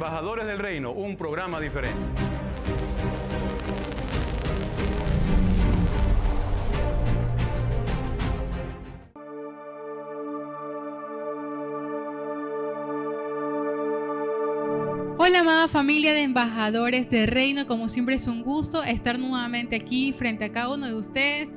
Embajadores del Reino, un programa diferente. Hola amada familia de Embajadores del Reino, como siempre es un gusto estar nuevamente aquí frente a cada uno de ustedes.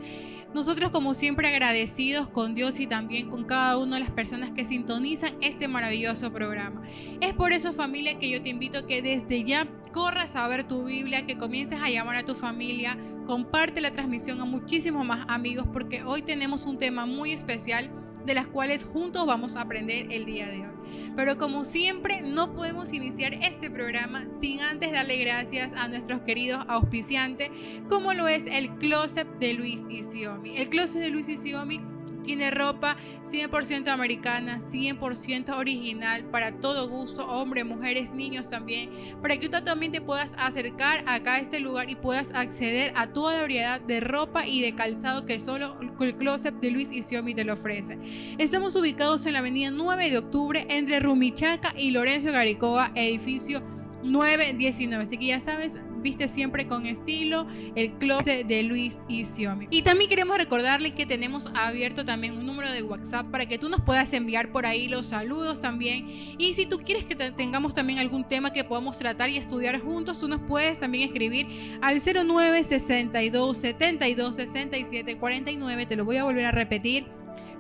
Nosotros como siempre agradecidos con Dios y también con cada una de las personas que sintonizan este maravilloso programa. Es por eso, familia, que yo te invito a que desde ya corras a ver tu Biblia, que comiences a llamar a tu familia, comparte la transmisión a muchísimos más amigos, porque hoy tenemos un tema muy especial de las cuales juntos vamos a aprender el día de hoy. Pero como siempre, no podemos iniciar este programa sin antes darle gracias a nuestros queridos auspiciantes, como lo es el Closet de Luis y Xiaomi. El Closet de Luis y Xiaomi tiene ropa 100% americana, 100% original, para todo gusto, hombres, mujeres, niños también, para que tú también te puedas acercar acá a este lugar y puedas acceder a toda la variedad de ropa y de calzado que solo el Closet de Luis y Xiaomi te lo ofrece. Estamos ubicados en la avenida 9 de octubre, entre Rumichaca y Lorenzo Garicoa, edificio 919, así que ya sabes, viste siempre con estilo, el Closet de Luis y Xiaomi. Y también queremos recordarle que tenemos abierto también un número de WhatsApp para que tú nos puedas enviar por ahí los saludos también, y si tú quieres que tengamos también algún tema que podamos tratar y estudiar juntos, tú nos puedes también escribir al 09 62 72 67 49, te lo voy a volver a repetir,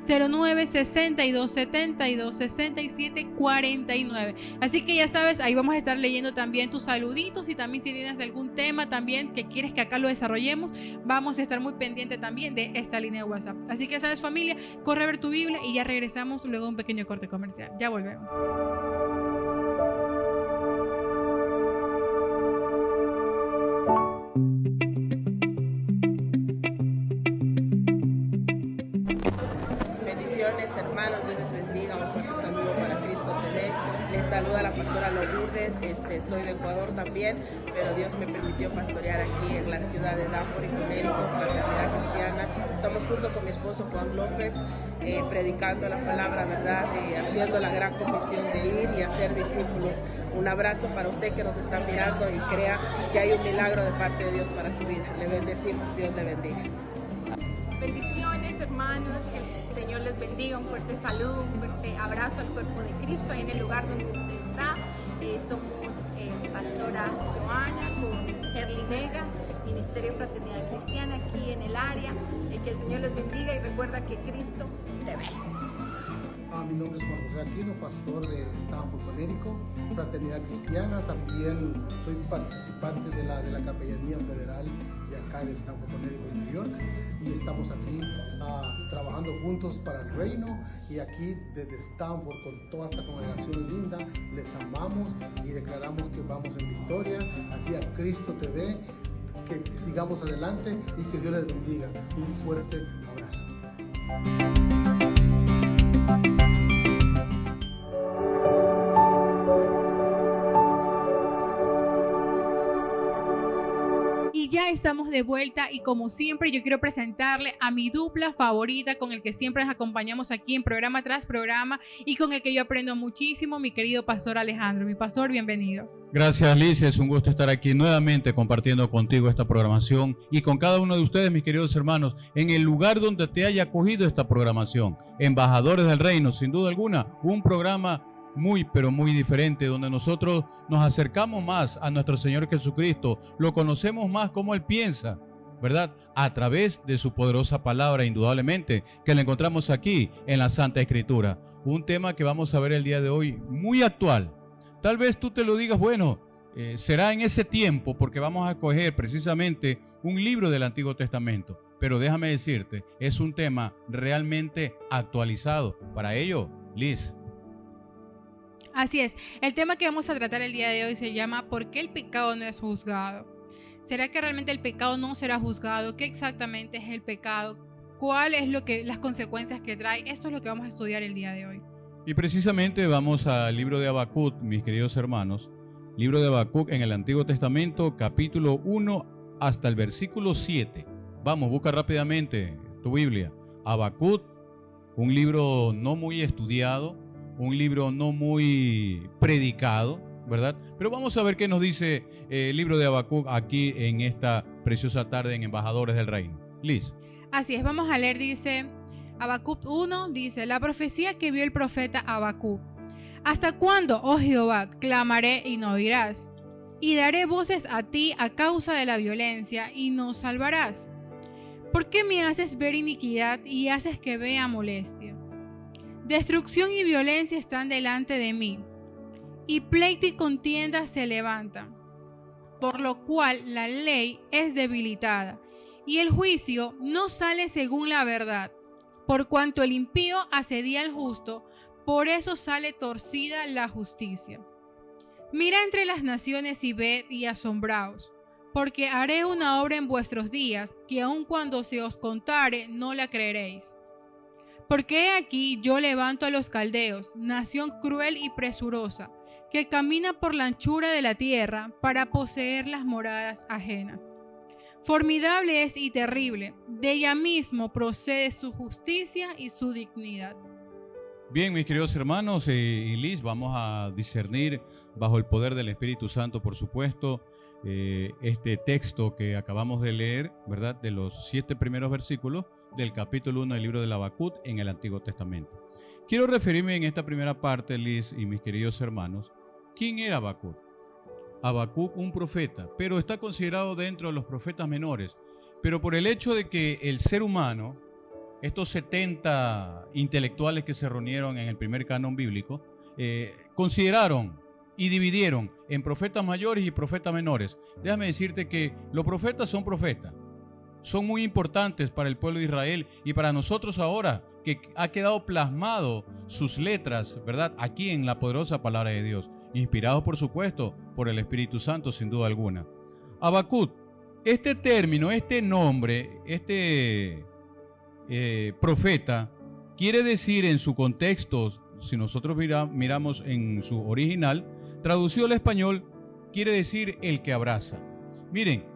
09 62 72 67 49. Así que ya sabes, ahí vamos a estar leyendo también tus saluditos, y también si tienes algún tema también que quieres que acá lo desarrollemos, vamos a estar muy pendientes también de esta línea de WhatsApp. Así que sabes, familia, corre a ver tu Biblia y ya regresamos luego de un pequeño corte comercial. Ya volvemos. Hermanos, Dios les bendiga, un fuerte saludo para Cristo TV. Les saluda la pastora Lourdes, soy de Ecuador también, pero Dios me permitió pastorear aquí en la ciudad de Danbury, Connecticut, Fraternidad Cristiana. Estamos junto con mi esposo Juan López, predicando la palabra, ¿verdad? Haciendo la gran comisión de ir y hacer discípulos. Un abrazo para usted que nos está mirando y crea que hay un milagro de parte de Dios para su vida. Le bendecimos, Dios le bendiga. Bendiciones, hermanos, que el Señor les bendiga, un fuerte saludo, un fuerte abrazo al cuerpo de Cristo ahí en el lugar donde usted está. Somos pastora Joana con Herly Vega, Ministerio Fraternidad Cristiana aquí en el área. Que el Señor les bendiga y recuerda que Cristo te ve. Mi nombre es Juan José Aquino, pastor de Stanford, Connecticut, Fraternidad Cristiana. También soy participante de la Capellanía Federal de acá de Stanford, Connecticut, New York. Y estamos aquí trabajando juntos para el reino. Y aquí desde Stanford, con toda esta congregación linda, les amamos y declaramos que vamos en victoria. Así a Cristo te ve, que sigamos adelante y que Dios les bendiga. Un fuerte abrazo. Ya estamos de vuelta y como siempre yo quiero presentarle a mi dupla favorita, con el que siempre nos acompañamos aquí en programa tras programa y con el que yo aprendo muchísimo, mi querido pastor Alejandro. Mi pastor, bienvenido. Gracias, Liz, es un gusto estar aquí nuevamente compartiendo contigo esta programación y con cada uno de ustedes, mis queridos hermanos, en el lugar donde te haya acogido esta programación. Embajadores del Reino, sin duda alguna, un programa muy, pero muy diferente, donde nosotros nos acercamos más a nuestro Señor Jesucristo, lo conocemos más como Él piensa, ¿verdad? A través de su poderosa palabra, indudablemente, que la encontramos aquí en la Santa Escritura. Un tema que vamos a ver el día de hoy, muy actual. Tal vez tú te lo digas, bueno, será en ese tiempo, porque vamos a coger precisamente un libro del Antiguo Testamento. Pero déjame decirte, es un tema realmente actualizado. Para ello, Liz. Así es, el tema que vamos a tratar el día de hoy se llama ¿por qué el pecado no es juzgado? ¿Será que realmente el pecado no será juzgado? ¿Qué exactamente es el pecado? ¿Cuál es las consecuencias que trae? Esto es lo que vamos a estudiar el día de hoy. Y precisamente vamos al libro de Habacuc, mis queridos hermanos. Libro de Habacuc en el Antiguo Testamento, capítulo 1 hasta el versículo 7. Vamos, busca rápidamente tu Biblia. Habacuc, un libro no muy estudiado, un libro no muy predicado, ¿verdad? Pero vamos a ver qué nos dice el libro de Habacuc aquí en esta preciosa tarde en Embajadores del Reino. Liz. Así es, vamos a leer, dice Habacuc 1, dice, la profecía que vio el profeta Habacuc. ¿Hasta cuándo, oh Jehová, clamaré y no oirás? Y daré voces a ti a causa de la violencia y no salvarás. ¿Por qué me haces ver iniquidad y haces que vea molestia? Destrucción y violencia están delante de mí, y pleito y contienda se levantan, por lo cual la ley es debilitada, y el juicio no sale según la verdad. Por cuanto el impío asedia al justo, por eso sale torcida la justicia. Mira entre las naciones y ved y asombraos, porque haré una obra en vuestros días, que aun cuando se os contare, no la creeréis. Porque he aquí yo levanto a los caldeos, nación cruel y presurosa, que camina por la anchura de la tierra para poseer las moradas ajenas. Formidable es y terrible, de ella mismo procede su justicia y su dignidad. Bien, mis queridos hermanos y Liz, vamos a discernir bajo el poder del Espíritu Santo, por supuesto, este texto que acabamos de leer, ¿verdad? De los 7 primeros versículos del capítulo 1 del libro de Habacuc en el Antiguo Testamento. Quiero referirme en esta primera parte, Liz y mis queridos hermanos, ¿quién era Habacuc? Habacuc, un profeta, pero está considerado dentro de los profetas menores. Pero por el hecho de que el ser humano, estos 70 intelectuales que se reunieron en el primer canon bíblico, consideraron y dividieron en profetas mayores y profetas menores. Déjame decirte que los profetas son profetas. Son muy importantes para el pueblo de Israel y para nosotros ahora, que ha quedado plasmado sus letras, ¿verdad? Aquí en la poderosa palabra de Dios, inspirado por supuesto por el Espíritu Santo, sin duda alguna. Habacuc, este término, este nombre, este profeta, quiere decir en su contexto, si nosotros miramos en su original, traducido al español, quiere decir el que abraza. Miren,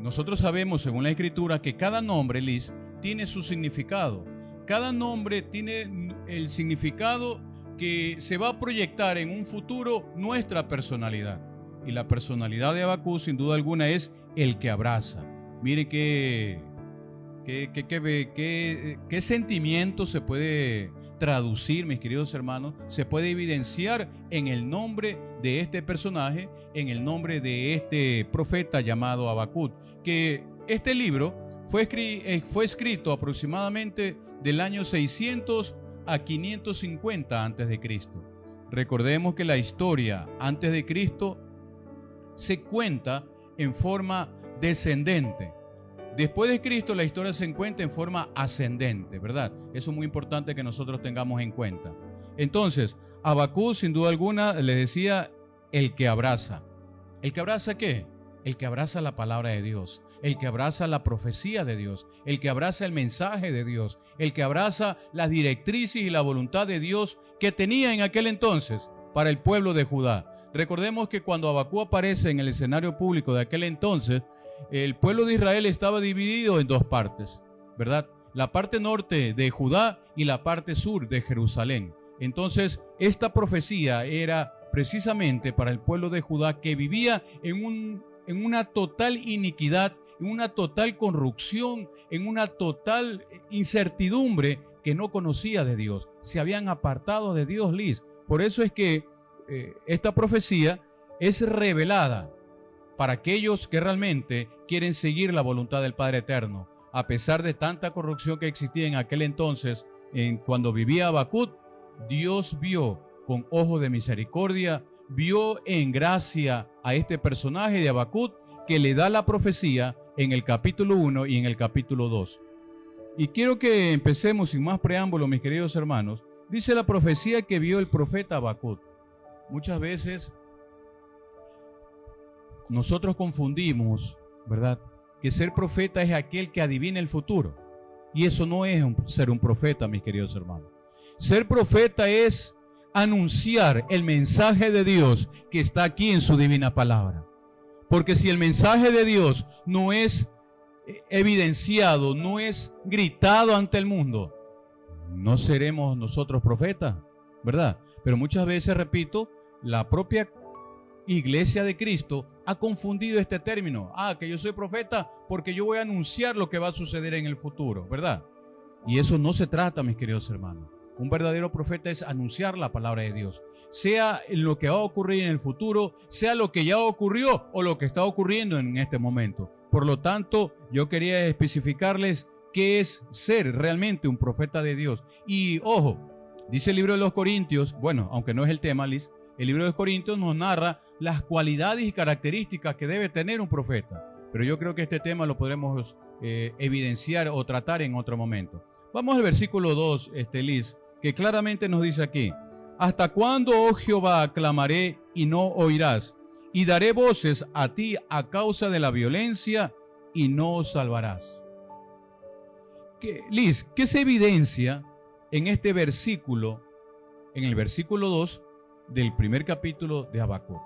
nosotros sabemos según la Escritura que cada nombre, Liz, tiene su significado. Cada nombre tiene el significado que se va a proyectar en un futuro nuestra personalidad. Y la personalidad de Habacuc, sin duda alguna, es el que abraza. Mire qué sentimiento se puede traducir, mis queridos hermanos, se puede evidenciar en el nombre de este personaje, en el nombre de este profeta llamado Habacuc, que este libro fue escrito aproximadamente del año 600 a 550 antes de Cristo. Recordemos que la historia antes de Cristo se cuenta en forma descendente. Después de Cristo la historia se cuenta en forma ascendente, ¿verdad? Eso es muy importante que nosotros tengamos en cuenta. Entonces, Habacuc, sin duda alguna, le decía el que abraza. ¿El que abraza qué? El que abraza la palabra de Dios, el que abraza la profecía de Dios, el que abraza el mensaje de Dios, el que abraza las directrices y la voluntad de Dios que tenía en aquel entonces para el pueblo de Judá. Recordemos que cuando Habacuc aparece en el escenario público de aquel entonces, el pueblo de Israel estaba dividido en dos partes, ¿verdad? La parte norte de Judá y la parte sur de Jerusalén. Entonces, esta profecía era precisamente para el pueblo de Judá que vivía en una total iniquidad, en una total corrupción, en una total incertidumbre que no conocía de Dios. Se habían apartado de Dios, Liz. Por eso es que esta profecía es revelada para aquellos que realmente quieren seguir la voluntad del Padre Eterno. A pesar de tanta corrupción que existía en aquel entonces, cuando vivía Habacuc, Dios vio con ojo de misericordia, vio en gracia a este personaje de Habacuc que le da la profecía en el capítulo 1 y en el capítulo 2. Y quiero que empecemos sin más preámbulo, mis queridos hermanos. Dice la profecía que vio el profeta Habacuc. Muchas veces nosotros confundimos, ¿verdad?, que ser profeta es aquel que adivina el futuro. Y eso no es ser un profeta, mis queridos hermanos. Ser profeta es anunciar el mensaje de Dios que está aquí en su divina palabra. Porque si el mensaje de Dios no es evidenciado, no es gritado ante el mundo, no seremos nosotros profetas, ¿verdad? Pero muchas veces, repito, la propia Iglesia de Cristo ha confundido este término. Que yo soy profeta porque yo voy a anunciar lo que va a suceder en el futuro, ¿verdad? Y eso no se trata, mis queridos hermanos. Un verdadero profeta es anunciar la palabra de Dios, sea lo que va a ocurrir en el futuro, sea lo que ya ocurrió o lo que está ocurriendo en este momento. Por lo tanto, yo quería especificarles qué es ser realmente un profeta de Dios. Y ojo, dice el libro de los Corintios, bueno, aunque no es el tema, Liz, el libro de los Corintios nos narra las cualidades y características que debe tener un profeta. Pero yo creo que este tema lo podremos evidenciar o tratar en otro momento. Vamos al versículo 2, Liz, que claramente nos dice aquí: ¿hasta cuándo, oh Jehová, clamaré y no oirás? Y daré voces a ti a causa de la violencia y no salvarás. Liz, ¿qué se evidencia en este versículo, en el versículo 2 del primer capítulo de Habacuc?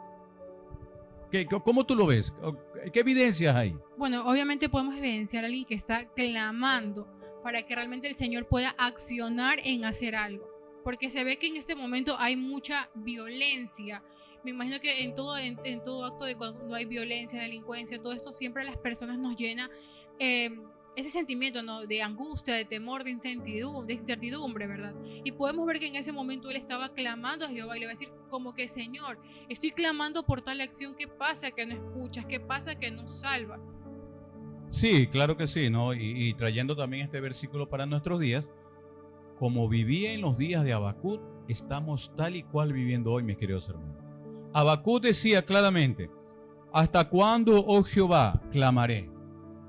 ¿Cómo tú lo ves? ¿Qué evidencias hay? Bueno, obviamente podemos evidenciar a alguien que está clamando para que realmente el Señor pueda accionar en hacer algo. Porque se ve que en este momento hay mucha violencia. Me imagino que en todo acto de cuando hay violencia, delincuencia, todo esto siempre a las personas nos llena ese sentimiento, ¿no?, de angustia, de temor, de incertidumbre, ¿verdad? Y podemos ver que en ese momento él estaba clamando a Jehová y le va a decir como que: Señor, estoy clamando por tal acción, ¿qué pasa que no escuchas? ¿Qué pasa que no salvas? Sí, claro que sí, ¿no? Y trayendo también este versículo para nuestros días, como vivía en los días de Habacuc, estamos tal y cual viviendo hoy, mis queridos hermanos. Habacuc decía claramente: ¿hasta cuándo, oh Jehová, clamaré?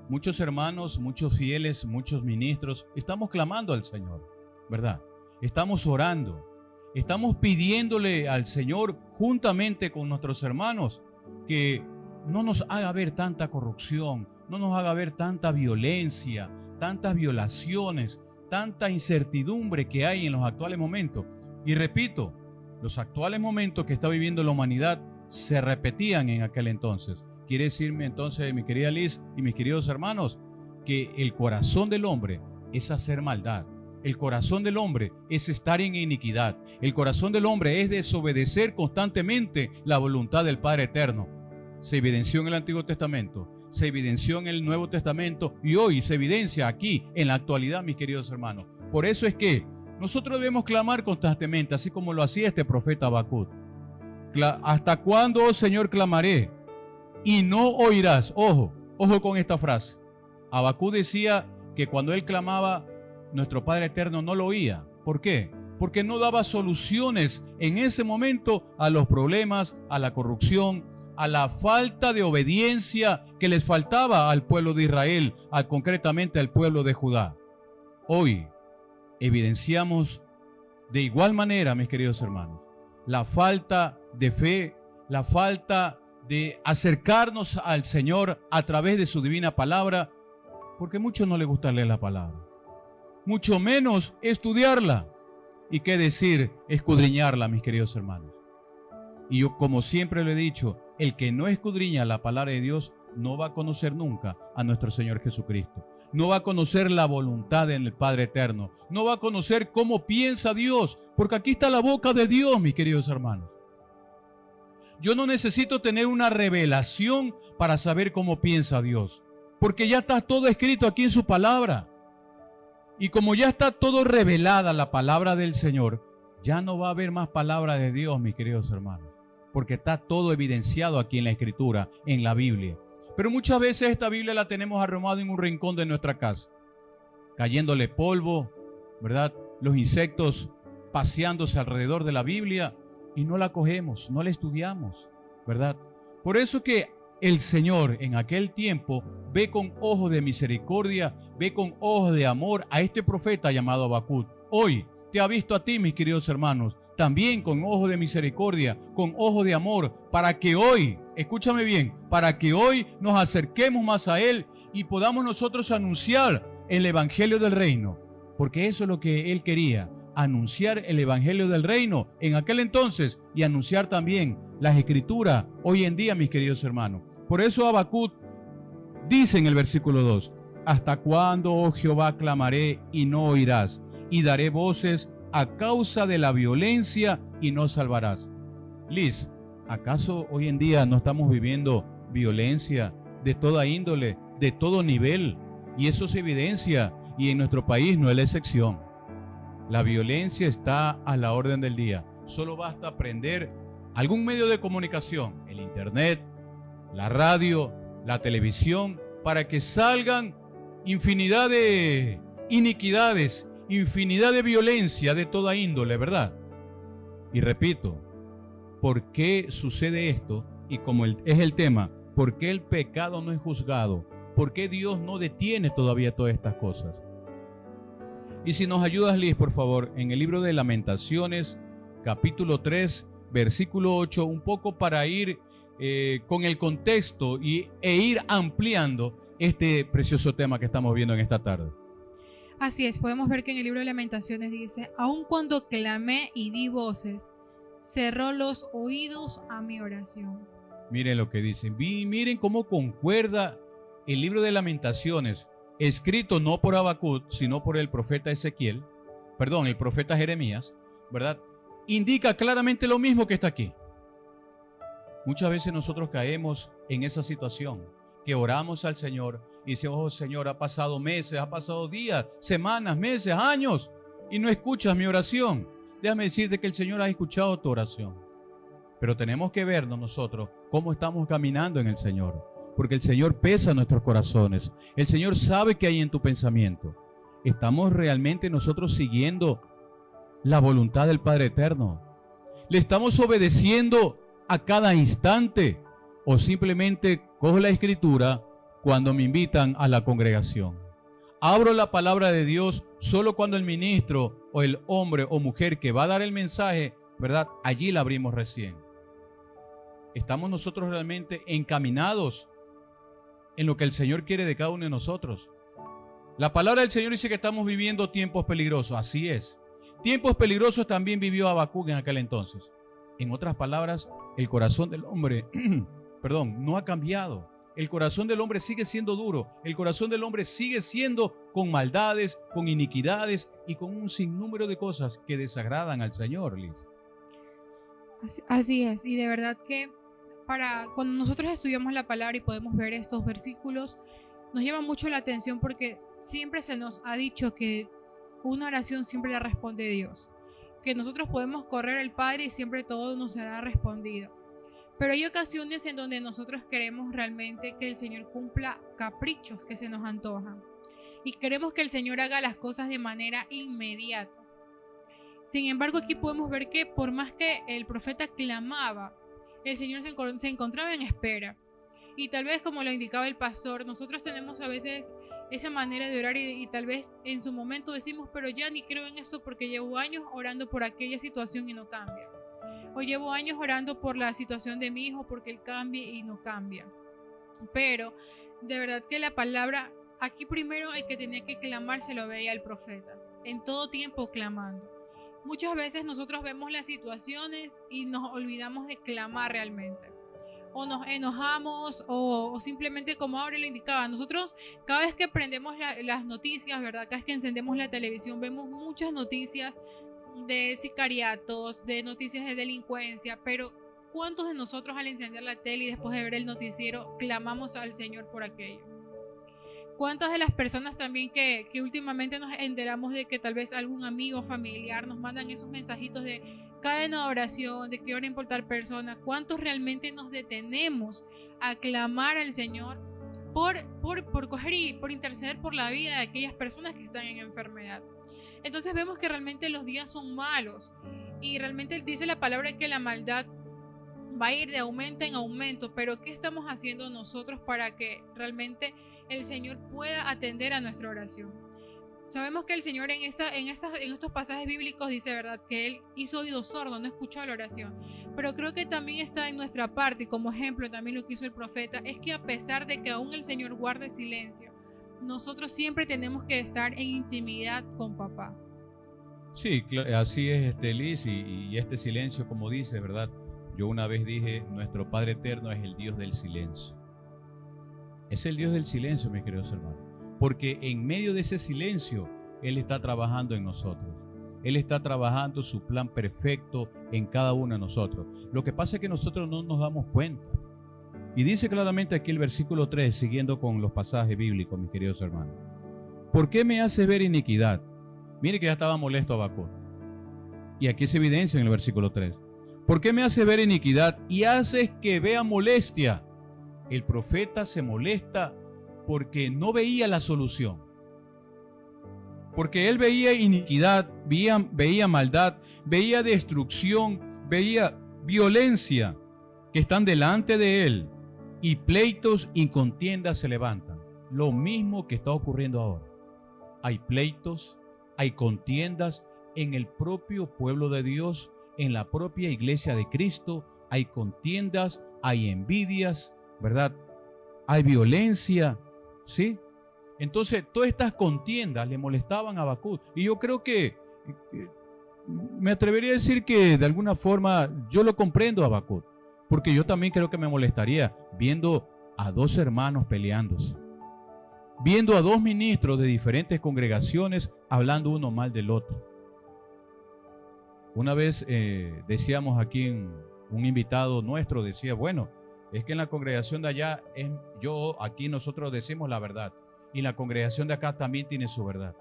Muchos hermanos, muchos fieles, muchos ministros, estamos clamando al Señor, ¿verdad? Estamos orando, estamos pidiéndole al Señor juntamente con nuestros hermanos que no nos haga ver tanta corrupción, no nos haga ver tanta violencia, tantas violaciones, tanta incertidumbre que hay en los actuales momentos. Y repito, los actuales momentos que está viviendo la humanidad se repetían en aquel entonces. Quiere decirme entonces, mi querida Liz y mis queridos hermanos, que el corazón del hombre es hacer maldad. El corazón del hombre es estar en iniquidad. El corazón del hombre es desobedecer constantemente la voluntad del Padre Eterno. Se evidenció en el Antiguo Testamento, se evidenció en el Nuevo Testamento y hoy se evidencia aquí en la actualidad, mis queridos hermanos. Por eso es que nosotros debemos clamar constantemente, así como lo hacía este profeta Habacuc. ¿Hasta cuándo, oh Señor, clamaré y no oirás? Ojo con esta frase. Habacuc decía que cuando él clamaba, nuestro Padre Eterno no lo oía. ¿Por qué? Porque no daba soluciones en ese momento a los problemas, a la corrupción, a la falta de obediencia que les faltaba al pueblo de Israel, concretamente al pueblo de Judá. Hoy evidenciamos de igual manera, mis queridos hermanos, la falta de fe, la falta de acercarnos al Señor a través de su divina palabra, porque a muchos no les gusta leer la palabra, mucho menos estudiarla, y qué decir, escudriñarla, mis queridos hermanos. Y yo, como siempre lo he dicho, el que no escudriña la palabra de Dios no va a conocer nunca a nuestro Señor Jesucristo. No va a conocer la voluntad del Padre Eterno. No va a conocer cómo piensa Dios, porque aquí está la boca de Dios, mis queridos hermanos. Yo no necesito tener una revelación para saber cómo piensa Dios, porque ya está todo escrito aquí en su palabra. Y como ya está todo revelada la palabra del Señor, ya no va a haber más palabra de Dios, mis queridos hermanos, porque está todo evidenciado aquí en la Escritura, en la Biblia. Pero muchas veces esta Biblia la tenemos arrumada en un rincón de nuestra casa, cayéndole polvo, ¿verdad? Los insectos paseándose alrededor de la Biblia y no la cogemos, no la estudiamos, ¿verdad? Por eso que el Señor en aquel tiempo ve con ojos de misericordia, ve con ojos de amor a este profeta llamado Habacuc. Hoy te ha visto a ti, mis queridos hermanos, también con ojos de misericordia, con ojos de amor, para que hoy, escúchame bien, para que hoy nos acerquemos más a Él y podamos nosotros anunciar el Evangelio del Reino, porque eso es lo que Él quería, anunciar el Evangelio del Reino en aquel entonces y anunciar también las Escrituras hoy en día, mis queridos hermanos. Por eso Habacuc dice en el versículo 2, ¿hasta cuándo, oh Jehová, clamaré y no oirás? Y daré voces a causa de la violencia y no salvarás. Liz, ¿Acaso hoy en día no estamos viviendo violencia de toda índole, de todo nivel? Y eso se evidencia, y en nuestro país no es la excepción. La violencia está a la orden del día. Solo basta prender algún medio de comunicación, el internet, la radio, la televisión, para que salgan infinidad de iniquidades, infinidad de violencia de toda índole, ¿verdad? Y repito, ¿por qué sucede esto? Y como es el tema, ¿por qué el pecado no es juzgado? ¿Por qué Dios no detiene todavía todas estas cosas? Y si nos ayudas, Liz, por favor, en el libro de Lamentaciones, capítulo 3, versículo 8, un poco para ir con el contexto e ir ampliando este precioso tema que estamos viendo en esta tarde. Así es, podemos ver que en el libro de Lamentaciones dice: aun cuando clamé y di voces, cerró los oídos a mi oración. Miren lo que dice, miren cómo concuerda el libro de Lamentaciones, escrito no por Habacuc, sino por el profeta el profeta Jeremías, ¿verdad? Indica claramente lo mismo que está aquí. Muchas veces nosotros caemos en esa situación, que oramos al Señor y decimos: oh Señor, ha pasado meses, ha pasado días, semanas, meses, años, y no escuchas mi oración. Déjame decirte que el Señor ha escuchado tu oración. Pero tenemos que vernos nosotros cómo estamos caminando en el Señor, porque el Señor pesa nuestros corazones. El Señor sabe qué hay en tu pensamiento. ¿Estamos realmente nosotros siguiendo la voluntad del Padre Eterno? ¿Le estamos obedeciendo a cada instante? ¿O simplemente cojo la Escritura cuando me invitan a la congregación? Abro la palabra de Dios solo cuando el ministro o el hombre o mujer que va a dar el mensaje, ¿verdad? Allí la abrimos recién. ¿Estamos nosotros realmente encaminados en lo que el Señor quiere de cada uno de nosotros? La palabra del Señor dice que estamos viviendo tiempos peligrosos. Así es. Tiempos peligrosos también vivió Habacuc en aquel entonces. En otras palabras, el corazón del hombre, no ha cambiado. El corazón del hombre sigue siendo duro. El corazón del hombre sigue siendo con maldades, con iniquidades y con un sinnúmero de cosas que desagradan al Señor, Liz. Así es. Y de verdad que cuando nosotros estudiamos la palabra y podemos ver estos versículos, nos llama mucho la atención porque siempre se nos ha dicho que una oración siempre la responde Dios. Que nosotros podemos correr al Padre y siempre todo nos será respondido. Pero hay ocasiones en donde nosotros queremos realmente que el Señor cumpla caprichos que se nos antojan. Y queremos que el Señor haga las cosas de manera inmediata. Sin embargo, aquí podemos ver que por más que el profeta clamaba, el Señor se encontraba en espera. Y tal vez, como lo indicaba el pastor, nosotros tenemos a veces esa manera de orar y tal vez en su momento decimos: pero ya ni creo en esto porque llevo años orando por aquella situación y no cambia. O llevo años orando por la situación de mi hijo porque él cambie y no cambia. Pero de verdad que la palabra, aquí primero el que tenía que clamar se lo veía el profeta, en todo tiempo clamando. Muchas veces nosotros vemos las situaciones y nos olvidamos de clamar realmente. O nos enojamos o simplemente, como ahora lo indicaba, nosotros cada vez que prendemos las noticias, ¿verdad? Cada vez que encendemos la televisión vemos muchas noticias de sicariatos, de noticias de delincuencia, pero ¿cuántos de nosotros al encender la tele y después de ver el noticiero clamamos al Señor por aquello? ¿Cuántas de las personas también que últimamente nos enteramos de que tal vez algún amigo familiar nos mandan esos mensajitos de cadena de oración, de que oren por tal persona? ¿Cuántos realmente nos detenemos a clamar al Señor por coger y por interceder por la vida de aquellas personas que están en enfermedad? Entonces vemos que realmente los días son malos y realmente dice la palabra que la maldad va a ir de aumento en aumento, pero ¿qué estamos haciendo nosotros para que realmente el Señor pueda atender a nuestra oración? Sabemos que el Señor en estos pasajes bíblicos dice, ¿verdad?, que Él hizo oído sordo, no escuchó la oración. Pero creo que también está en nuestra parte, y como ejemplo también lo que hizo el profeta, es que a pesar de que aún el Señor guarde silencio, nosotros siempre tenemos que estar en intimidad con papá. Sí, así es, Liz, y este silencio, como dice, ¿verdad? Yo una vez dije, nuestro Padre Eterno es el Dios del silencio. Es el Dios del silencio, mis queridos hermanos, porque en medio de ese silencio, Él está trabajando en nosotros. Él está trabajando su plan perfecto en cada uno de nosotros. Lo que pasa es que nosotros no nos damos cuenta. Y dice claramente aquí el versículo 3, siguiendo con los pasajes bíblicos, mis queridos hermanos. ¿Por qué me haces ver iniquidad? Mire que ya estaba molesto Habacuc. Y aquí se evidencia en el versículo 3. ¿Por qué me haces ver iniquidad y haces que vea molestia? El profeta se molesta porque no veía la solución. Porque él veía iniquidad, veía maldad, veía destrucción, veía violencia que están delante de él. Y pleitos y contiendas se levantan. Lo mismo que está ocurriendo ahora. Hay pleitos, hay contiendas en el propio pueblo de Dios, en la propia iglesia de Cristo. Hay contiendas, hay envidias, ¿verdad? Hay violencia, ¿sí? Entonces, todas estas contiendas le molestaban a Habacuc. Y yo creo que, me atrevería a decir que de alguna forma yo lo comprendo a Habacuc. Porque yo también creo que me molestaría viendo a dos hermanos peleándose. Viendo a dos ministros de diferentes congregaciones hablando uno mal del otro. Una vez decíamos aquí, un invitado nuestro decía, bueno, es que en la congregación de allá, aquí nosotros decimos la verdad. Y la congregación de acá también tiene su verdad.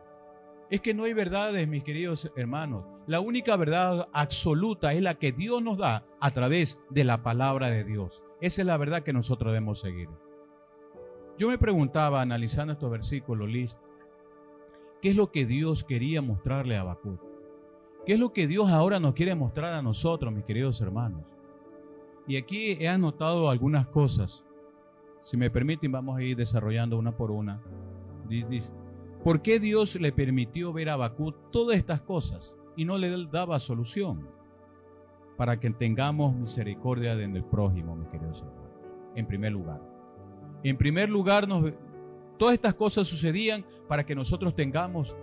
Es que no hay verdades, mis queridos hermanos. La única verdad absoluta es la que Dios nos da a través de la palabra de Dios. Esa es la verdad que nosotros debemos seguir. Yo me preguntaba, analizando estos versículos, Liz, ¿qué es lo que Dios quería mostrarle a Habacuc? ¿Qué es lo que Dios ahora nos quiere mostrar a nosotros, mis queridos hermanos? Y aquí he anotado algunas cosas. Si me permiten, vamos a ir desarrollando una por una. Dice, ¿por qué Dios le permitió ver a Habacuc todas estas cosas y no le daba solución? Para que tengamos misericordia del prójimo, mis queridos hermanos. En primer lugar. En primer lugar, todas estas cosas sucedían para que nosotros tengamos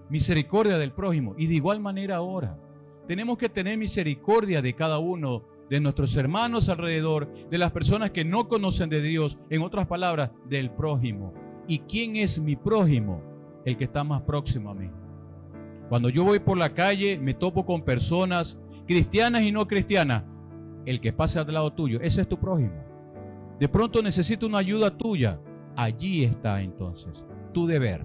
misericordia del prójimo. Y de igual manera ahora, tenemos que tener misericordia de cada uno de nuestros hermanos alrededor, de las personas que no conocen de Dios, en otras palabras, del prójimo. ¿Y quién es mi prójimo? El que está más próximo a mí. Cuando yo voy por la calle, me topo con personas cristianas y no cristianas. El que pase al lado tuyo, ese es tu prójimo. De pronto necesito una ayuda tuya. Allí está entonces tu deber.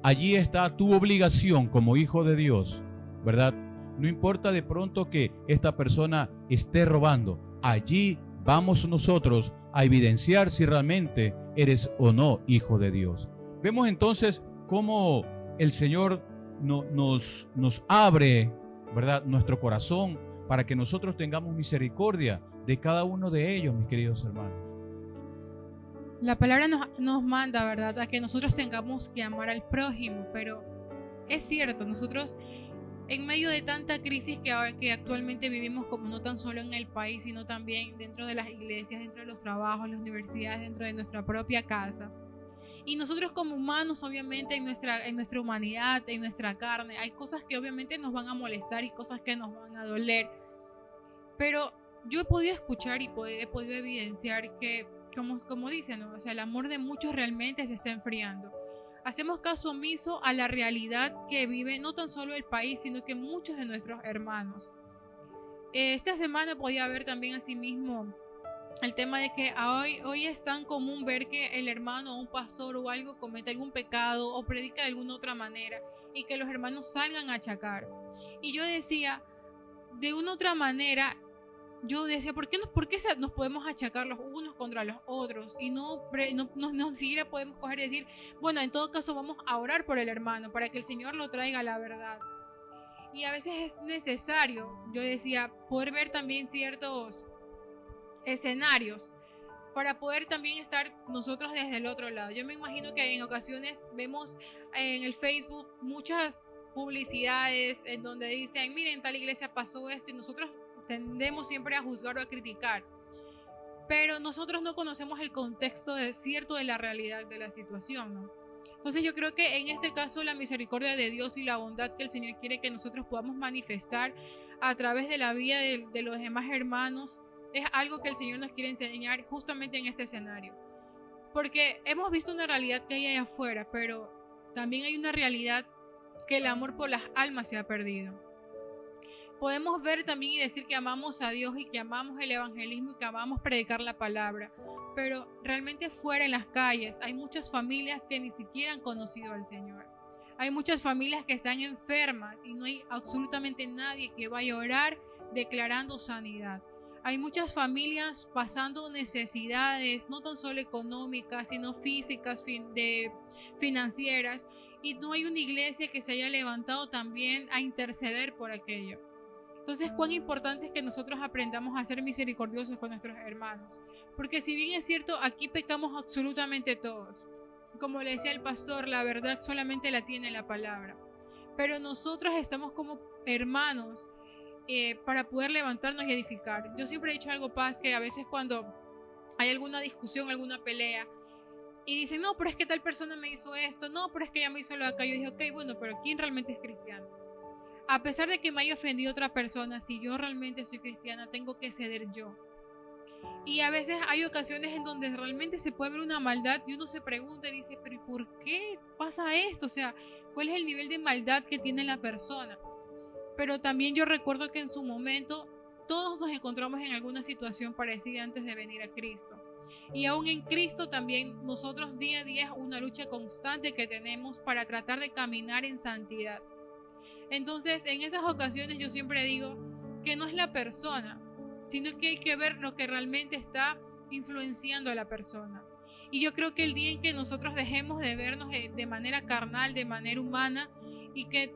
Allí está tu obligación como hijo de Dios, ¿verdad? No importa de pronto que esta persona esté robando. Allí vamos nosotros a evidenciar si realmente eres o no hijo de Dios. Vemos entonces cómo el Señor nos abre, ¿verdad?, nuestro corazón para que nosotros tengamos misericordia de cada uno de ellos, mis queridos hermanos. La palabra nos manda, ¿verdad?, a que nosotros tengamos que amar al prójimo, pero es cierto, nosotros en medio de tanta crisis que actualmente vivimos, como no tan solo en el país, sino también dentro de las iglesias, dentro de los trabajos, las universidades, dentro de nuestra propia casa. Y nosotros como humanos, obviamente, en nuestra humanidad, en nuestra carne, hay cosas que obviamente nos van a molestar y cosas que nos van a doler. Pero yo he podido escuchar y he podido evidenciar que, como dicen, ¿no? O sea, el amor de muchos realmente se está enfriando. Hacemos caso omiso a la realidad que vive no tan solo el país, sino que muchos de nuestros hermanos. Esta semana podía ver también asimismo el tema de que hoy es tan común ver que el hermano o un pastor o algo comete algún pecado o predica de alguna otra manera y que los hermanos salgan a achacar. Y yo decía, de una otra manera, ¿por qué nos podemos achacar los unos contra los otros? Y no siquiera podemos coger y decir, bueno, en todo caso vamos a orar por el hermano para que el Señor lo traiga a la verdad. Y a veces es necesario, yo decía, poder ver también ciertos escenarios para poder también estar nosotros desde el otro lado. Yo me imagino que en ocasiones vemos en el Facebook muchas publicidades en donde dicen, miren, tal iglesia pasó esto, y nosotros tendemos siempre a juzgar o a criticar, pero nosotros no conocemos el contexto cierto de la realidad de la situación, ¿no? Entonces yo creo que en este caso la misericordia de Dios y la bondad que el Señor quiere que nosotros podamos manifestar a través de la vida de los demás hermanos es algo que el Señor nos quiere enseñar justamente en este escenario, porque hemos visto una realidad que hay allá afuera, pero también hay una realidad que el amor por las almas se ha perdido. Podemos ver también y decir que amamos a Dios y que amamos el evangelismo y que amamos predicar la palabra, pero realmente fuera en las calles hay muchas familias que ni siquiera han conocido al Señor. Hay muchas familias que están enfermas y no hay absolutamente nadie que vaya a orar declarando sanidad. Hay muchas familias pasando necesidades, no tan solo económicas, sino físicas, financieras, y no hay una iglesia que se haya levantado también a interceder por aquello. Entonces, cuán importante es que nosotros aprendamos a ser misericordiosos con nuestros hermanos, porque si bien es cierto, aquí pecamos absolutamente todos. Como le decía el pastor, la verdad solamente la tiene la palabra, pero nosotros estamos como hermanos para poder levantarnos y edificar. Yo siempre he dicho algo, Paz, que a veces cuando hay alguna discusión, alguna pelea, y dicen, no, pero es que tal persona me hizo esto, no, pero es que ella me hizo lo de acá, yo dije, ok, bueno, pero ¿quién realmente es cristiano? A pesar de que me haya ofendido otra persona, si yo realmente soy cristiana, tengo que ceder yo. Y a veces hay ocasiones en donde realmente se puede ver una maldad y uno se pregunta y dice, pero ¿y por qué pasa esto? O sea, ¿cuál es el nivel de maldad que tiene la persona? Pero también yo recuerdo que en su momento todos nos encontramos en alguna situación parecida antes de venir a Cristo. Y aún en Cristo también nosotros día a día es una lucha constante que tenemos para tratar de caminar en santidad. Entonces, en esas ocasiones yo siempre digo que no es la persona, sino que hay que ver lo que realmente está influenciando a la persona. Y yo creo que el día en que nosotros dejemos de vernos de manera carnal, de manera humana, y que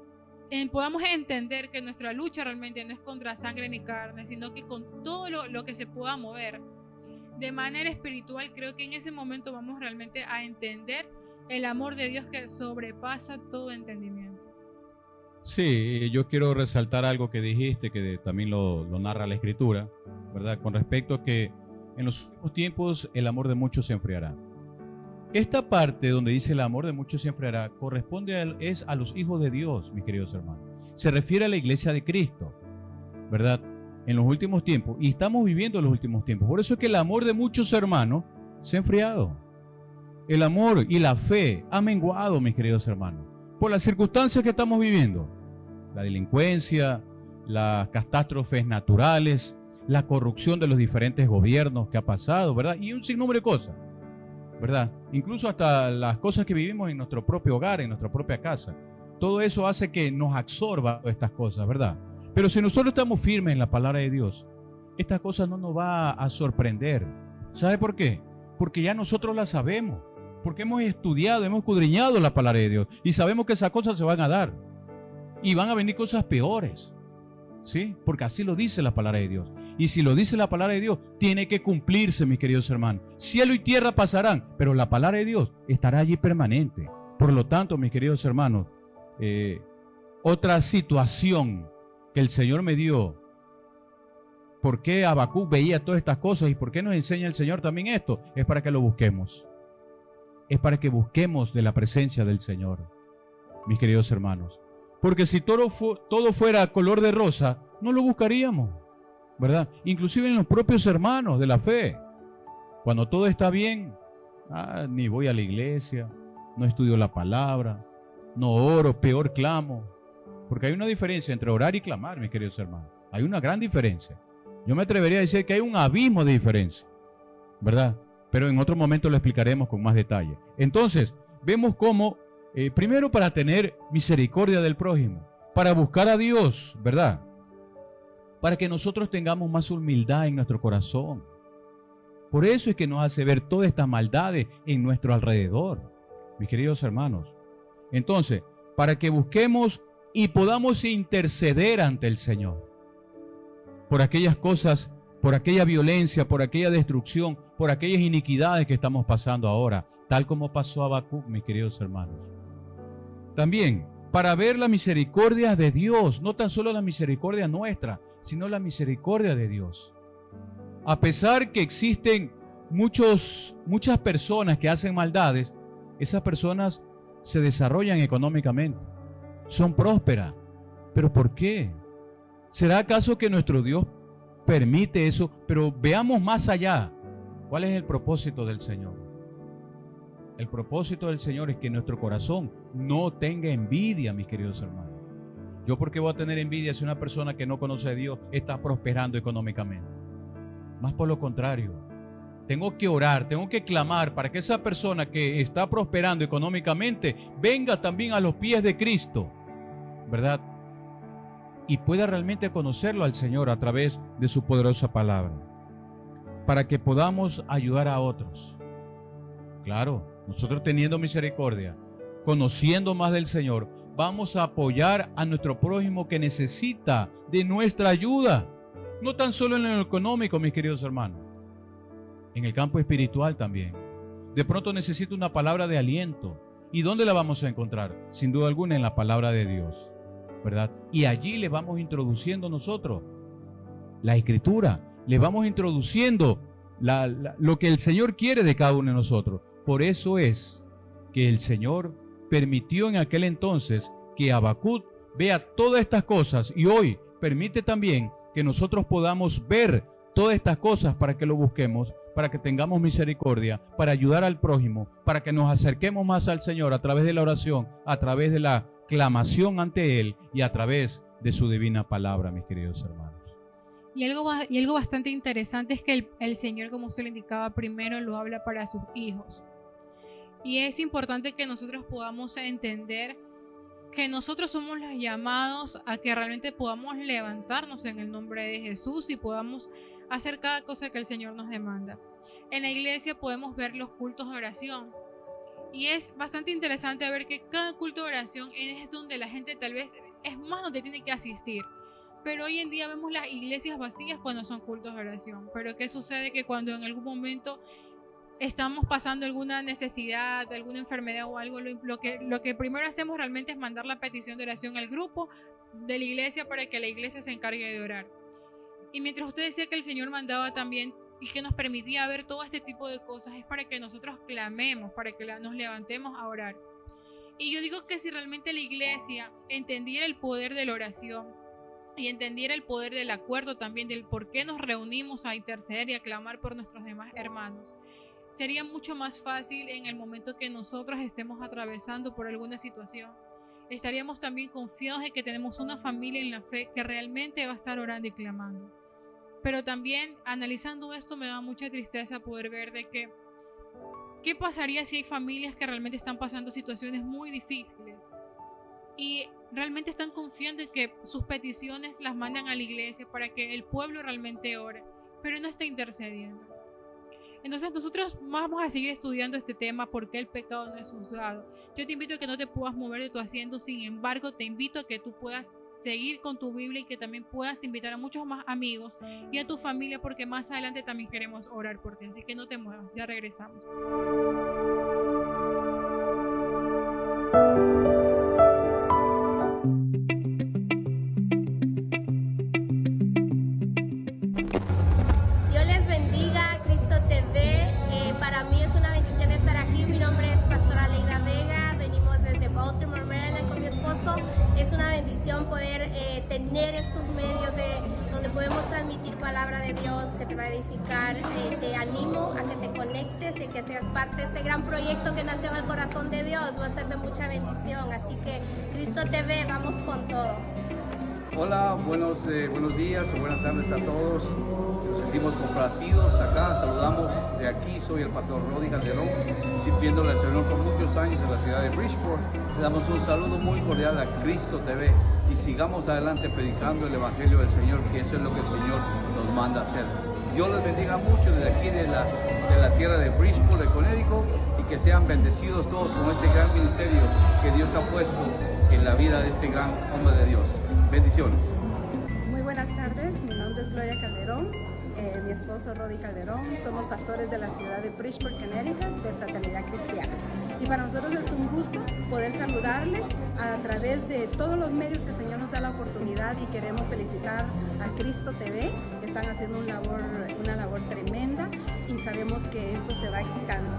podamos entender que nuestra lucha realmente no es contra sangre ni carne, sino que con todo lo que se pueda mover de manera espiritual, creo que en ese momento vamos realmente a entender el amor de Dios que sobrepasa todo entendimiento. Sí, yo quiero resaltar algo que dijiste, que también lo narra la Escritura, ¿verdad? Con respecto a que en los últimos tiempos el amor de muchos se enfriará. Esta parte donde dice el amor de muchos se enfriará corresponde es a los hijos de Dios, mis queridos hermanos. Se refiere a la iglesia de Cristo, ¿verdad? En los últimos tiempos, y estamos viviendo los últimos tiempos. Por eso es que el amor de muchos hermanos se ha enfriado. El amor y la fe ha menguado, mis queridos hermanos, por las circunstancias que estamos viviendo. La delincuencia, las catástrofes naturales, la corrupción de los diferentes gobiernos que ha pasado, ¿verdad? Y un sinnúmero de cosas, ¿verdad? Incluso hasta las cosas que vivimos en nuestro propio hogar, en nuestra propia casa. Todo eso hace que nos absorba estas cosas, ¿verdad? Pero si nosotros estamos firmes en la palabra de Dios, estas cosas no nos va a sorprender. ¿Sabe por qué? Porque ya nosotros las sabemos, porque hemos estudiado, hemos escudriñado la palabra de Dios y sabemos que esas cosas se van a dar y van a venir cosas peores, ¿sí? Porque así lo dice la palabra de Dios. Y si lo dice la palabra de Dios, tiene que cumplirse, mis queridos hermanos. Cielo y tierra pasarán, pero la palabra de Dios estará allí permanente. Por lo tanto, mis queridos hermanos, otra situación que el Señor me dio, ¿por qué Habacuc veía todas estas cosas y por qué nos enseña el Señor también esto? Es para que lo busquemos. Es para que busquemos de la presencia del Señor, mis queridos hermanos. Porque si todo fuera color de rosa, no lo buscaríamos, ¿verdad? Inclusive en los propios hermanos de la fe. Cuando todo está bien, ni voy a la iglesia, no estudio la palabra, no oro, peor clamo. Porque hay una diferencia entre orar y clamar, mis queridos hermanos. Hay una gran diferencia. Yo me atrevería a decir que hay un abismo de diferencia, ¿verdad? Pero en otro momento lo explicaremos con más detalle. Entonces, vemos cómo, primero para tener misericordia del prójimo, para buscar a Dios, ¿verdad? Para que nosotros tengamos más humildad en nuestro corazón. Por eso es que nos hace ver todas estas maldades en nuestro alrededor, mis queridos hermanos. Entonces, para que busquemos y podamos interceder ante el Señor por aquellas cosas, por aquella violencia, por aquella destrucción, por aquellas iniquidades que estamos pasando ahora, tal como pasó a Habacuc, mis queridos hermanos. También, para ver la misericordia de Dios, no tan solo la misericordia nuestra, sino la misericordia de Dios. A pesar que existen muchas personas que hacen maldades, esas personas se desarrollan económicamente, son prósperas. ¿Pero por qué? ¿Será acaso que nuestro Dios permite eso? Pero veamos más allá. ¿Cuál es el propósito del Señor? El propósito del Señor es que nuestro corazón no tenga envidia, mis queridos hermanos. ¿Yo por qué voy a tener envidia si una persona que no conoce a Dios está prosperando económicamente? Más por lo contrario. Tengo que orar, tengo que clamar para que esa persona que está prosperando económicamente venga también a los pies de Cristo, ¿verdad? Y pueda realmente conocerlo al Señor a través de su poderosa palabra, para que podamos ayudar a otros. Claro, nosotros teniendo misericordia, conociendo más del Señor, vamos a apoyar a nuestro prójimo que necesita de nuestra ayuda. No tan solo en lo económico, mis queridos hermanos, en el campo espiritual también. De pronto necesita una palabra de aliento. ¿Y dónde la vamos a encontrar? Sin duda alguna en la palabra de Dios, ¿verdad? Y allí le vamos introduciendo nosotros la Escritura, le vamos introduciendo lo que el Señor quiere de cada uno de nosotros. Por eso es que el Señor permitió en aquel entonces que Habacuc vea todas estas cosas, y hoy permite también que nosotros podamos ver todas estas cosas para que lo busquemos, para que tengamos misericordia, para ayudar al prójimo, para que nos acerquemos más al Señor a través de la oración, a través de la clamación ante Él y a través de su divina palabra, mis queridos hermanos. Y algo bastante interesante es que el Señor, como usted lo indicaba, primero lo habla para sus hijos. Y es importante que nosotros podamos entender que nosotros somos los llamados a que realmente podamos levantarnos en el nombre de Jesús y podamos hacer cada cosa que el Señor nos demanda. En la iglesia podemos ver los cultos de oración. Y es bastante interesante ver que cada culto de oración es donde la gente tal vez es más donde tiene que asistir. Pero hoy en día vemos las iglesias vacías cuando son cultos de oración. Pero ¿qué sucede? Que cuando en algún momento estamos pasando alguna necesidad, alguna enfermedad o algo, lo que primero hacemos realmente es mandar la petición de oración al grupo de la iglesia para que la iglesia se encargue de orar. Y mientras usted decía que el Señor mandaba también y que nos permitía ver todo este tipo de cosas, es para que nosotros clamemos, para que nos levantemos a orar. Y yo digo que si realmente la iglesia entendiera el poder de la oración y entendiera el poder del acuerdo también, del por qué nos reunimos a interceder y a clamar por nuestros demás hermanos, sería mucho más fácil en el momento que nosotros estemos atravesando por alguna situación. Estaríamos también confiados de que tenemos una familia en la fe que realmente va a estar orando y clamando. Pero también, analizando esto, me da mucha tristeza poder ver de que ¿qué pasaría si hay familias que realmente están pasando situaciones muy difíciles y realmente están confiando en que sus peticiones las mandan a la iglesia para que el pueblo realmente ore, pero no está intercediendo? Entonces nosotros vamos a seguir estudiando este tema, por qué el pecado no es juzgado. Yo te invito a que no te puedas mover de tu asiento, sin embargo te invito a que tú puedas seguir con tu Biblia y que también puedas invitar a muchos más amigos y a tu familia, porque más adelante también queremos orar por ti, así que no te muevas, ya regresamos. Dios les bendiga, Cristo te dé. Para mí es una bendición estar aquí. Mi nombre es Pastora Leida Vega, venimos desde Baltimore, Maryland con mi esposo. Es una bendición poder tener estos medios donde podemos transmitir palabra de Dios que te va a edificar. Te animo a que te conectes y que seas parte de este gran proyecto que nació en el corazón de Dios. Va a ser de mucha bendición, así que Cristo te ve, vamos con todo. Hola, buenos días o buenas tardes a todos. Nos sentimos complacidos acá, saludamos de aquí, soy el pastor Rodi Calderón, sirviéndole al Señor por muchos años en la ciudad de Bridgeport. Le damos un saludo muy cordial a Cristo TV y sigamos adelante predicando el Evangelio del Señor, que eso es lo que el Señor nos manda hacer. Dios les bendiga mucho desde aquí de la tierra de Bridgeport, de Connecticut, y que sean bendecidos todos con este gran ministerio que Dios ha puesto en la vida de este gran hombre de Dios. Bendiciones. Muy buenas tardes, mi nombre es Gloria Calderón, mi esposo Rodi Calderón, somos pastores de la ciudad de Bridgeport, Connecticut, de Fraternidad Cristiana. Y para nosotros es un gusto poder saludarles a través de todos los medios que el Señor nos da la oportunidad, y queremos felicitar a Cristo TV, que están haciendo una labor tremenda, y sabemos que esto se va a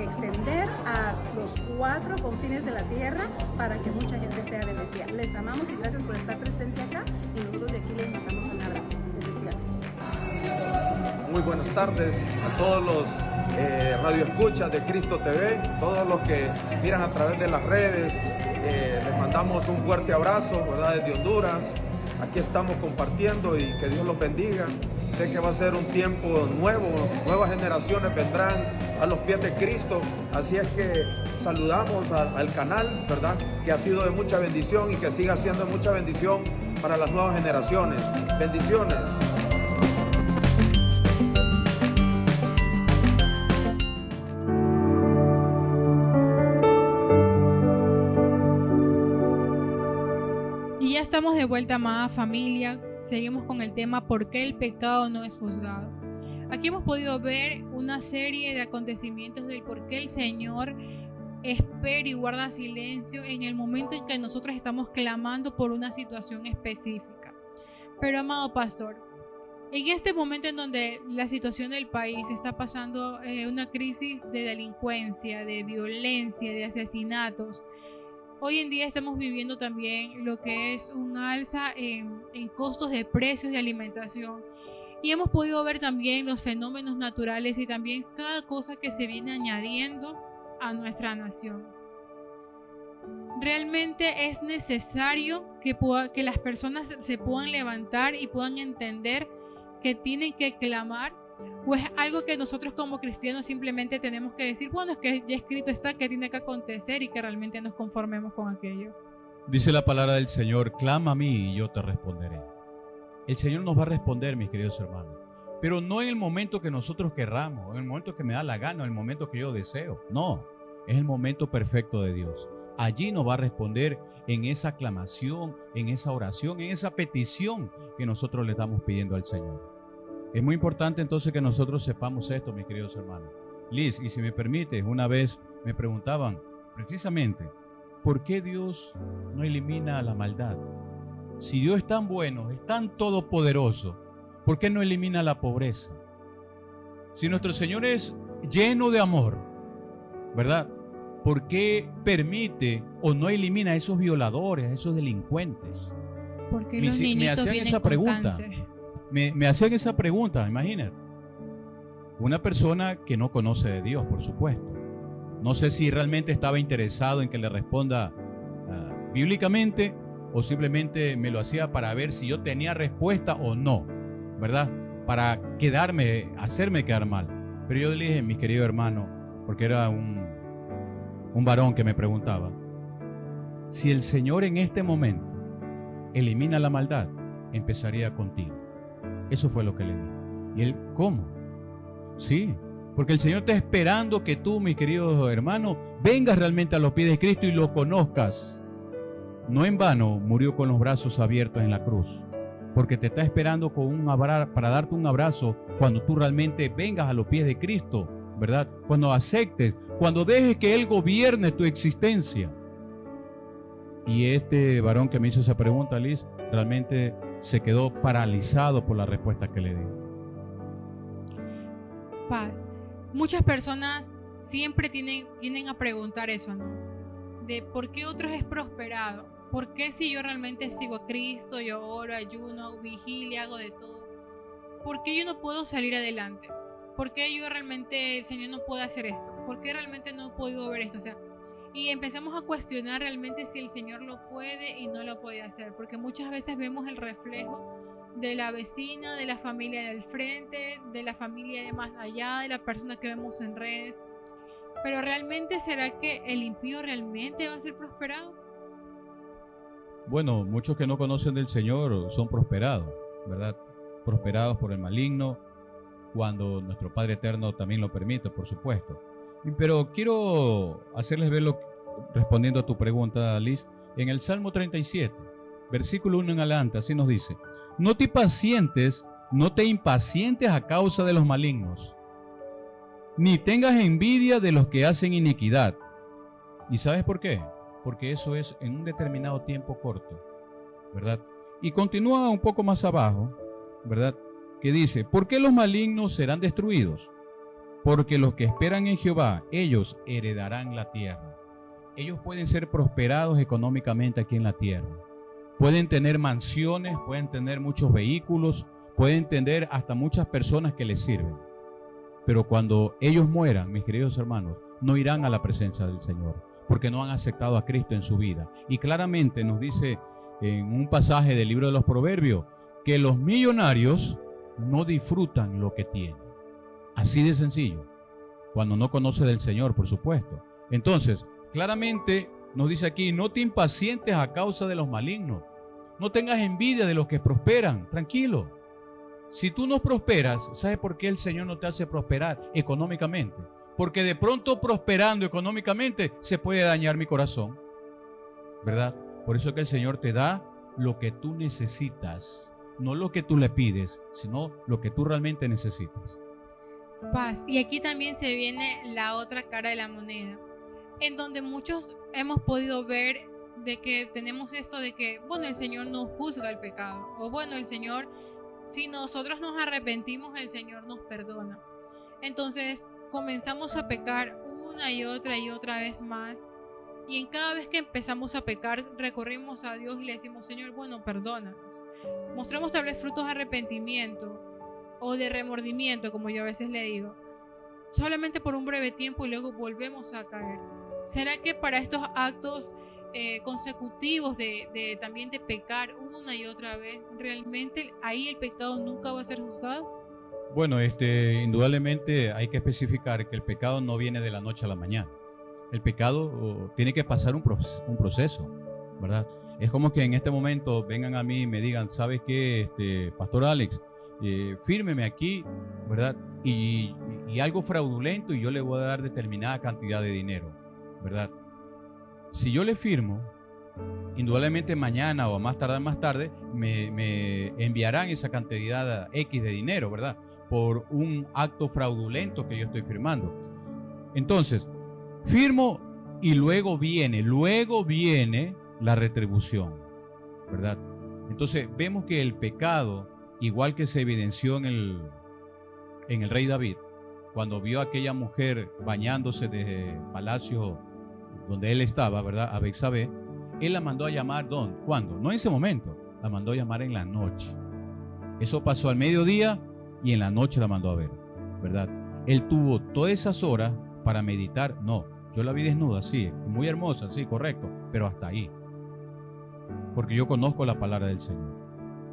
extender a los 4 confines de la tierra para que mucha gente sea bendecida. Les amamos y gracias por estar presente acá, y nosotros de aquí les mandamos un abrazo. Bendiciones. Muy buenas tardes a todos los radio escuchas de Cristo TV, todos los que miran a través de las redes, les mandamos un fuerte abrazo, ¿verdad? Desde Honduras. Aquí estamos compartiendo y que Dios los bendiga. Sé que va a ser un tiempo nuevo, nuevas generaciones vendrán a los pies de Cristo. Así es que saludamos al canal, ¿verdad? Que ha sido de mucha bendición y que siga siendo de mucha bendición para las nuevas generaciones. Bendiciones. Y ya estamos de vuelta, amada familia. Seguimos con el tema ¿por qué el pecado no es juzgado? Aquí hemos podido ver una serie de acontecimientos del por qué el Señor espera y guarda silencio en el momento en que nosotros estamos clamando por una situación específica. Pero, amado pastor, en este momento en donde la situación del país está pasando una crisis de delincuencia, de violencia, de asesinatos, hoy en día estamos viviendo también lo que es un alza en costos de precios de alimentación, y hemos podido ver también los fenómenos naturales y también cada cosa que se viene añadiendo a nuestra nación. Realmente es necesario que las personas se puedan levantar y puedan entender que tienen que clamar, o es algo que nosotros como cristianos simplemente tenemos que decir, bueno, es que ya escrito está que tiene que acontecer, y que realmente nos conformemos con aquello. Dice la palabra del Señor: clama a mí y yo te responderé. El Señor nos va a responder, mis queridos hermanos, pero no en el momento que nosotros querramos, en el momento que me da la gana, en el momento que yo deseo. No, es el momento perfecto de Dios. Allí nos va a responder en esa aclamación, en esa oración, en esa petición que nosotros le estamos pidiendo al Señor. Es muy importante entonces que nosotros sepamos esto, mis queridos hermanos. Liz, y si me permites, una vez me preguntaban precisamente, ¿por qué Dios no elimina la maldad? Si Dios es tan bueno, es tan todopoderoso, ¿por qué no elimina la pobreza? Si nuestro Señor es lleno de amor, ¿verdad? ¿Por qué permite o no elimina a esos violadores, a esos delincuentes? Porque los niñitos vienen esa con pregunta. cáncer. Me hacían esa pregunta, imagínate. Una persona que no conoce de Dios, por supuesto. No sé si realmente estaba interesado en que le responda bíblicamente, o simplemente me lo hacía para ver si yo tenía respuesta o no, ¿verdad? Para hacerme quedar mal. Pero yo le dije, mi querido hermano, porque era un varón que me preguntaba, si el Señor en este momento elimina la maldad, empezaría contigo. Eso fue lo que le dije. Y él, ¿cómo? Sí, porque el Señor está esperando que tú, mi querido hermano, vengas realmente a los pies de Cristo y lo conozcas. No en vano murió con los brazos abiertos en la cruz, porque te está esperando para darte un abrazo cuando tú realmente vengas a los pies de Cristo, ¿verdad? Cuando aceptes, cuando dejes que Él gobierne tu existencia. Y este varón que me hizo esa pregunta, Liz, realmente se quedó paralizado por la respuesta que le di. Paz. Muchas personas siempre tienen a preguntar eso, ¿no? De por qué otros es prosperado. ¿Por qué si yo realmente sigo a Cristo, yo oro, ayuno, vigilia, hago de todo? ¿Por qué yo no puedo salir adelante? ¿Por qué yo realmente, el Señor no puede hacer esto? ¿Por qué realmente no he podido ver esto? O sea, y empezamos a cuestionar realmente si el Señor lo puede y no lo puede hacer, porque muchas veces vemos el reflejo de la vecina, de la familia del frente, de la familia de más allá, de la persona que vemos en redes. Pero realmente, ¿será que el impío realmente va a ser prosperado? Bueno, muchos que no conocen del Señor son prosperados, ¿verdad? Prosperados por el maligno, cuando nuestro Padre Eterno también lo permite, por supuesto. Pero quiero hacerles verlo respondiendo a tu pregunta, Liz. En el Salmo 37, versículo 1 en adelante, así nos dice: no te impacientes a causa de los malignos, ni tengas envidia de los que hacen iniquidad. ¿Y sabes por qué? Porque eso es en un determinado tiempo corto, ¿verdad? Y continúa un poco más abajo, ¿verdad? Que dice: ¿por qué los malignos serán destruidos? Porque los que esperan en Jehová, ellos heredarán la tierra. Ellos pueden ser prosperados económicamente aquí en la tierra. Pueden tener mansiones, pueden tener muchos vehículos, pueden tener hasta muchas personas que les sirven. Pero cuando ellos mueran, mis queridos hermanos, no irán a la presencia del Señor, porque no han aceptado a Cristo en su vida. Y claramente nos dice en un pasaje del libro de los Proverbios que los millonarios no disfrutan lo que tienen. Así de sencillo. Cuando no conoce del Señor, por supuesto. Entonces, claramente nos dice aquí, no te impacientes a causa de los malignos. No tengas envidia de los que prosperan. Tranquilo. Si tú no prosperas, ¿sabes por qué el Señor no te hace prosperar económicamente? Porque de pronto prosperando económicamente se puede dañar mi corazón, ¿verdad? Por eso es que el Señor te da lo que tú necesitas, no lo que tú le pides, sino lo que tú realmente necesitas. Paz. Y aquí también se viene la otra cara de la moneda, en donde muchos hemos podido ver de que tenemos esto de que, bueno, el Señor no juzga el pecado, o bueno, el Señor, si nosotros nos arrepentimos, el Señor nos perdona. Entonces comenzamos a pecar una y otra vez más, y en cada vez que empezamos a pecar recurrimos a Dios y le decimos, Señor, bueno, perdónanos. Mostramos tal vez frutos de arrepentimiento o de remordimiento, como yo a veces le digo, solamente por un breve tiempo y luego volvemos a caer. ¿Será que para estos actos consecutivos también de pecar una y otra vez, realmente ahí el pecado nunca va a ser juzgado? Bueno, indudablemente hay que especificar que el pecado no viene de la noche a la mañana. El pecado tiene que pasar un proceso, ¿verdad? Es como que en este momento vengan a mí y me digan, ¿sabes qué, Pastor Alex? Fírmeme aquí, ¿verdad? Y algo fraudulento y yo le voy a dar determinada cantidad de dinero, ¿verdad? Si yo le firmo, indudablemente mañana o más tarde me enviarán esa cantidad X de dinero, ¿verdad? Por un acto fraudulento que yo estoy firmando. Entonces, firmo y luego viene la retribución, ¿verdad? Entonces, vemos que el pecado, igual que se evidenció en el rey David, cuando vio a aquella mujer bañándose de palacio donde él estaba, ¿verdad? A Betsabé, él la mandó a llamar, ¿cuándo? No en ese momento, la mandó a llamar en la noche. Eso pasó al mediodía y en la noche la mandó a ver, ¿verdad? Él tuvo todas esas horas para meditar. No, yo la vi desnuda, sí, muy hermosa, sí, correcto, pero hasta ahí. Porque yo conozco la palabra del Señor.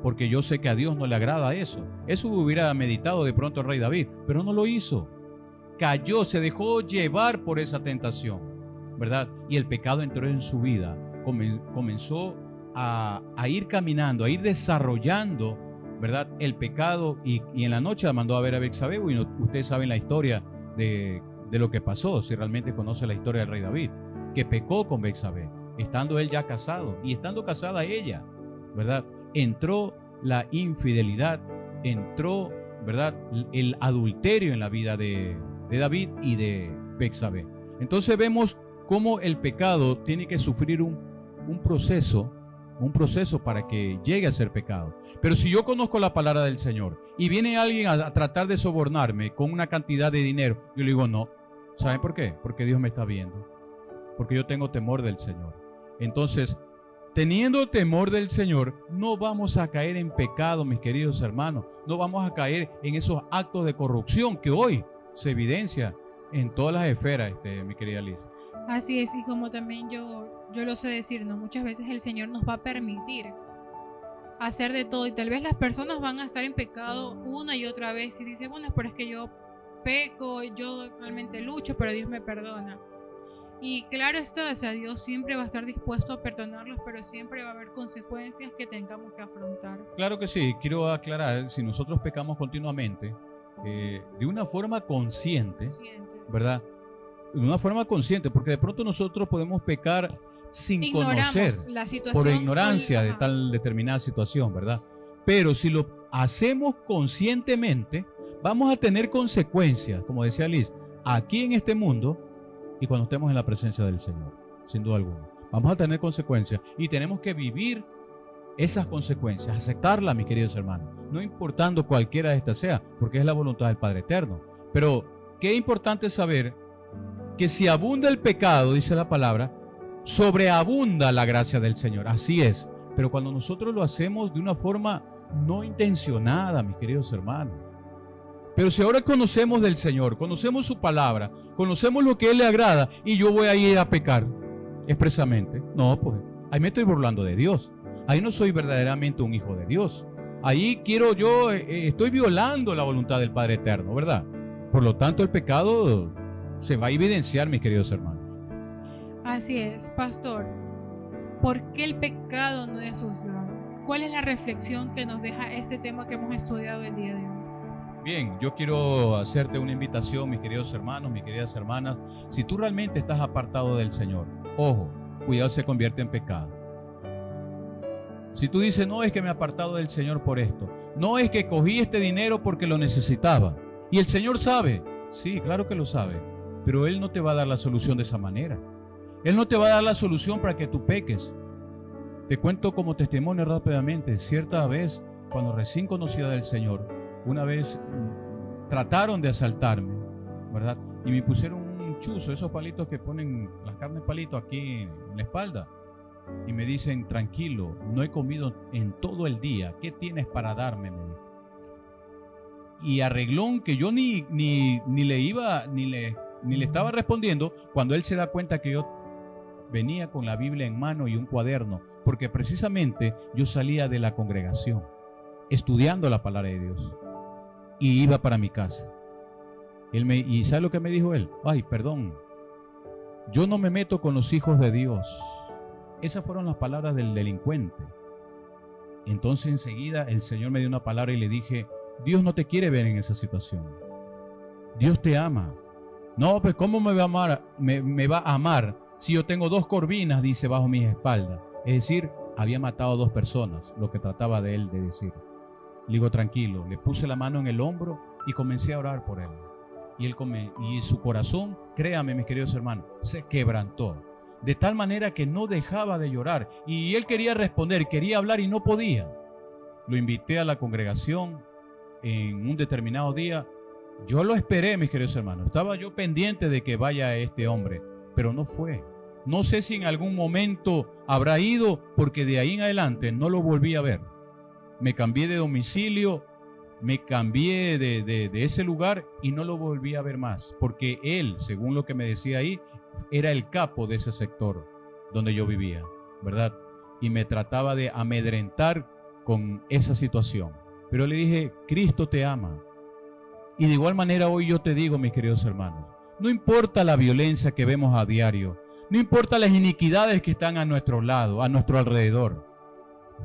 Porque yo sé que a Dios no le agrada eso. Eso hubiera meditado de pronto el rey David, pero no lo hizo. Cayó, se dejó llevar por esa tentación, ¿verdad? Y el pecado entró en su vida. Comenzó a ir caminando, a ir desarrollando, ¿verdad? El pecado y en la noche la mandó a ver a Betsabé. Y ustedes saben la historia de lo que pasó, si realmente conoce la historia del rey David, que pecó con Betsabé, estando él ya casado y estando casada ella, ¿verdad? Entró la infidelidad, entró, ¿verdad?, el adulterio en la vida de David y de Betsabé. Entonces vemos cómo el pecado tiene que sufrir un proceso para que llegue a ser pecado. Pero si yo conozco la palabra del Señor y viene alguien a tratar de sobornarme con una cantidad de dinero, yo le digo no. ¿Saben por qué? Porque Dios me está viendo. Porque yo tengo temor del Señor. Entonces, teniendo temor del Señor, no vamos a caer en pecado, mis queridos hermanos. No vamos a caer en esos actos de corrupción que hoy se evidencia en todas las esferas, mi querida Liz. Así es, y como también yo lo sé decir, ¿no? Muchas veces el Señor nos va a permitir hacer de todo y tal vez las personas van a estar en pecado una y otra vez y dicen, bueno, pero es que yo peco, yo realmente lucho, pero Dios me perdona. Y claro está, o sea, Dios siempre va a estar dispuesto a perdonarlos, pero siempre va a haber consecuencias que tengamos que afrontar. Claro que sí, quiero aclarar, si nosotros pecamos continuamente, de una forma consciente, ¿verdad? De una forma consciente, porque de pronto nosotros podemos pecar sin conocer, la situación, por ignorancia de tal determinada situación, ¿verdad? Pero si lo hacemos conscientemente, vamos a tener consecuencias, como decía Liz, aquí en este mundo y cuando estemos en la presencia del Señor, sin duda alguna. Vamos a tener consecuencias y tenemos que vivir esas consecuencias, aceptarlas, mis queridos hermanos, no importando cualquiera de estas sea, porque es la voluntad del Padre Eterno. Pero qué importante saber que si abunda el pecado, dice la palabra, sobreabunda la gracia del Señor. Así es, pero cuando nosotros lo hacemos de una forma no intencionada, mis queridos hermanos, Pero si ahora conocemos del Señor, conocemos su palabra, conocemos lo que Él le agrada, y yo voy a ir a pecar expresamente, no, pues ahí me estoy burlando de Dios. Ahí no soy verdaderamente un hijo de Dios. Ahí estoy violando la voluntad del Padre Eterno, ¿verdad? Por lo tanto, el pecado se va a evidenciar, mis queridos hermanos. Así es, pastor. ¿Por qué el pecado no es juzgado? ¿Cuál es la reflexión que nos deja este tema que hemos estudiado el día de hoy? Bien, yo quiero hacerte una invitación, mis queridos hermanos, mis queridas hermanas. Si tú realmente estás apartado del Señor, ojo, cuidado, se convierte en pecado. Si tú dices, no es que me he apartado del Señor por esto, no es que cogí este dinero porque lo necesitaba, y el Señor sabe, sí, claro que lo sabe, pero Él no te va a dar la solución de esa manera. Él no te va a dar la solución para que tú peques. Te cuento como testimonio rápidamente. Cierta vez, cuando recién conocida del Señor, una vez trataron de asaltarme, ¿verdad? Y me pusieron un chuzo, esos palitos que ponen las carnes palito aquí en la espalda. Y me dicen, tranquilo, no he comido en todo el día. ¿Qué tienes para darme? Me dijo. Y arreglón que yo ni le estaba respondiendo, cuando él se da cuenta que yo venía con la Biblia en mano y un cuaderno, porque precisamente yo salía de la congregación estudiando la palabra de Dios y iba para mi casa. ¿Y sabe lo que me dijo él? Ay, perdón, yo no me meto con los hijos de Dios. Esas fueron las palabras del delincuente. Entonces enseguida el Señor me dio una palabra y le dije, Dios no te quiere ver en esa situación. Dios te ama. No, pues ¿cómo me va a amar? Me va a amar si yo tengo 2 corvinas, dice, bajo mis espaldas. Es decir, había matado a 2 personas, lo que trataba de él de decir. Le digo, tranquilo, le puse la mano en el hombro y comencé a orar por él. Y su corazón, créame, mis queridos hermanos, se quebrantó. De tal manera que no dejaba de llorar. Y él quería responder, quería hablar y no podía. Lo invité a la congregación en un determinado día. Yo lo esperé, mis queridos hermanos. Estaba yo pendiente de que vaya este hombre, pero no fue. No sé si en algún momento habrá ido, porque de ahí en adelante no lo volví a ver. Me cambié de domicilio, me cambié de ese lugar y no lo volví a ver más, porque él, según lo que me decía ahí, era el capo de ese sector donde yo vivía, ¿verdad? Y me trataba de amedrentar con esa situación. Pero le dije, Cristo te ama. Y de igual manera hoy yo te digo, mis queridos hermanos, no importa la violencia que vemos a diario, no importa las iniquidades que están a nuestro lado, a nuestro alrededor,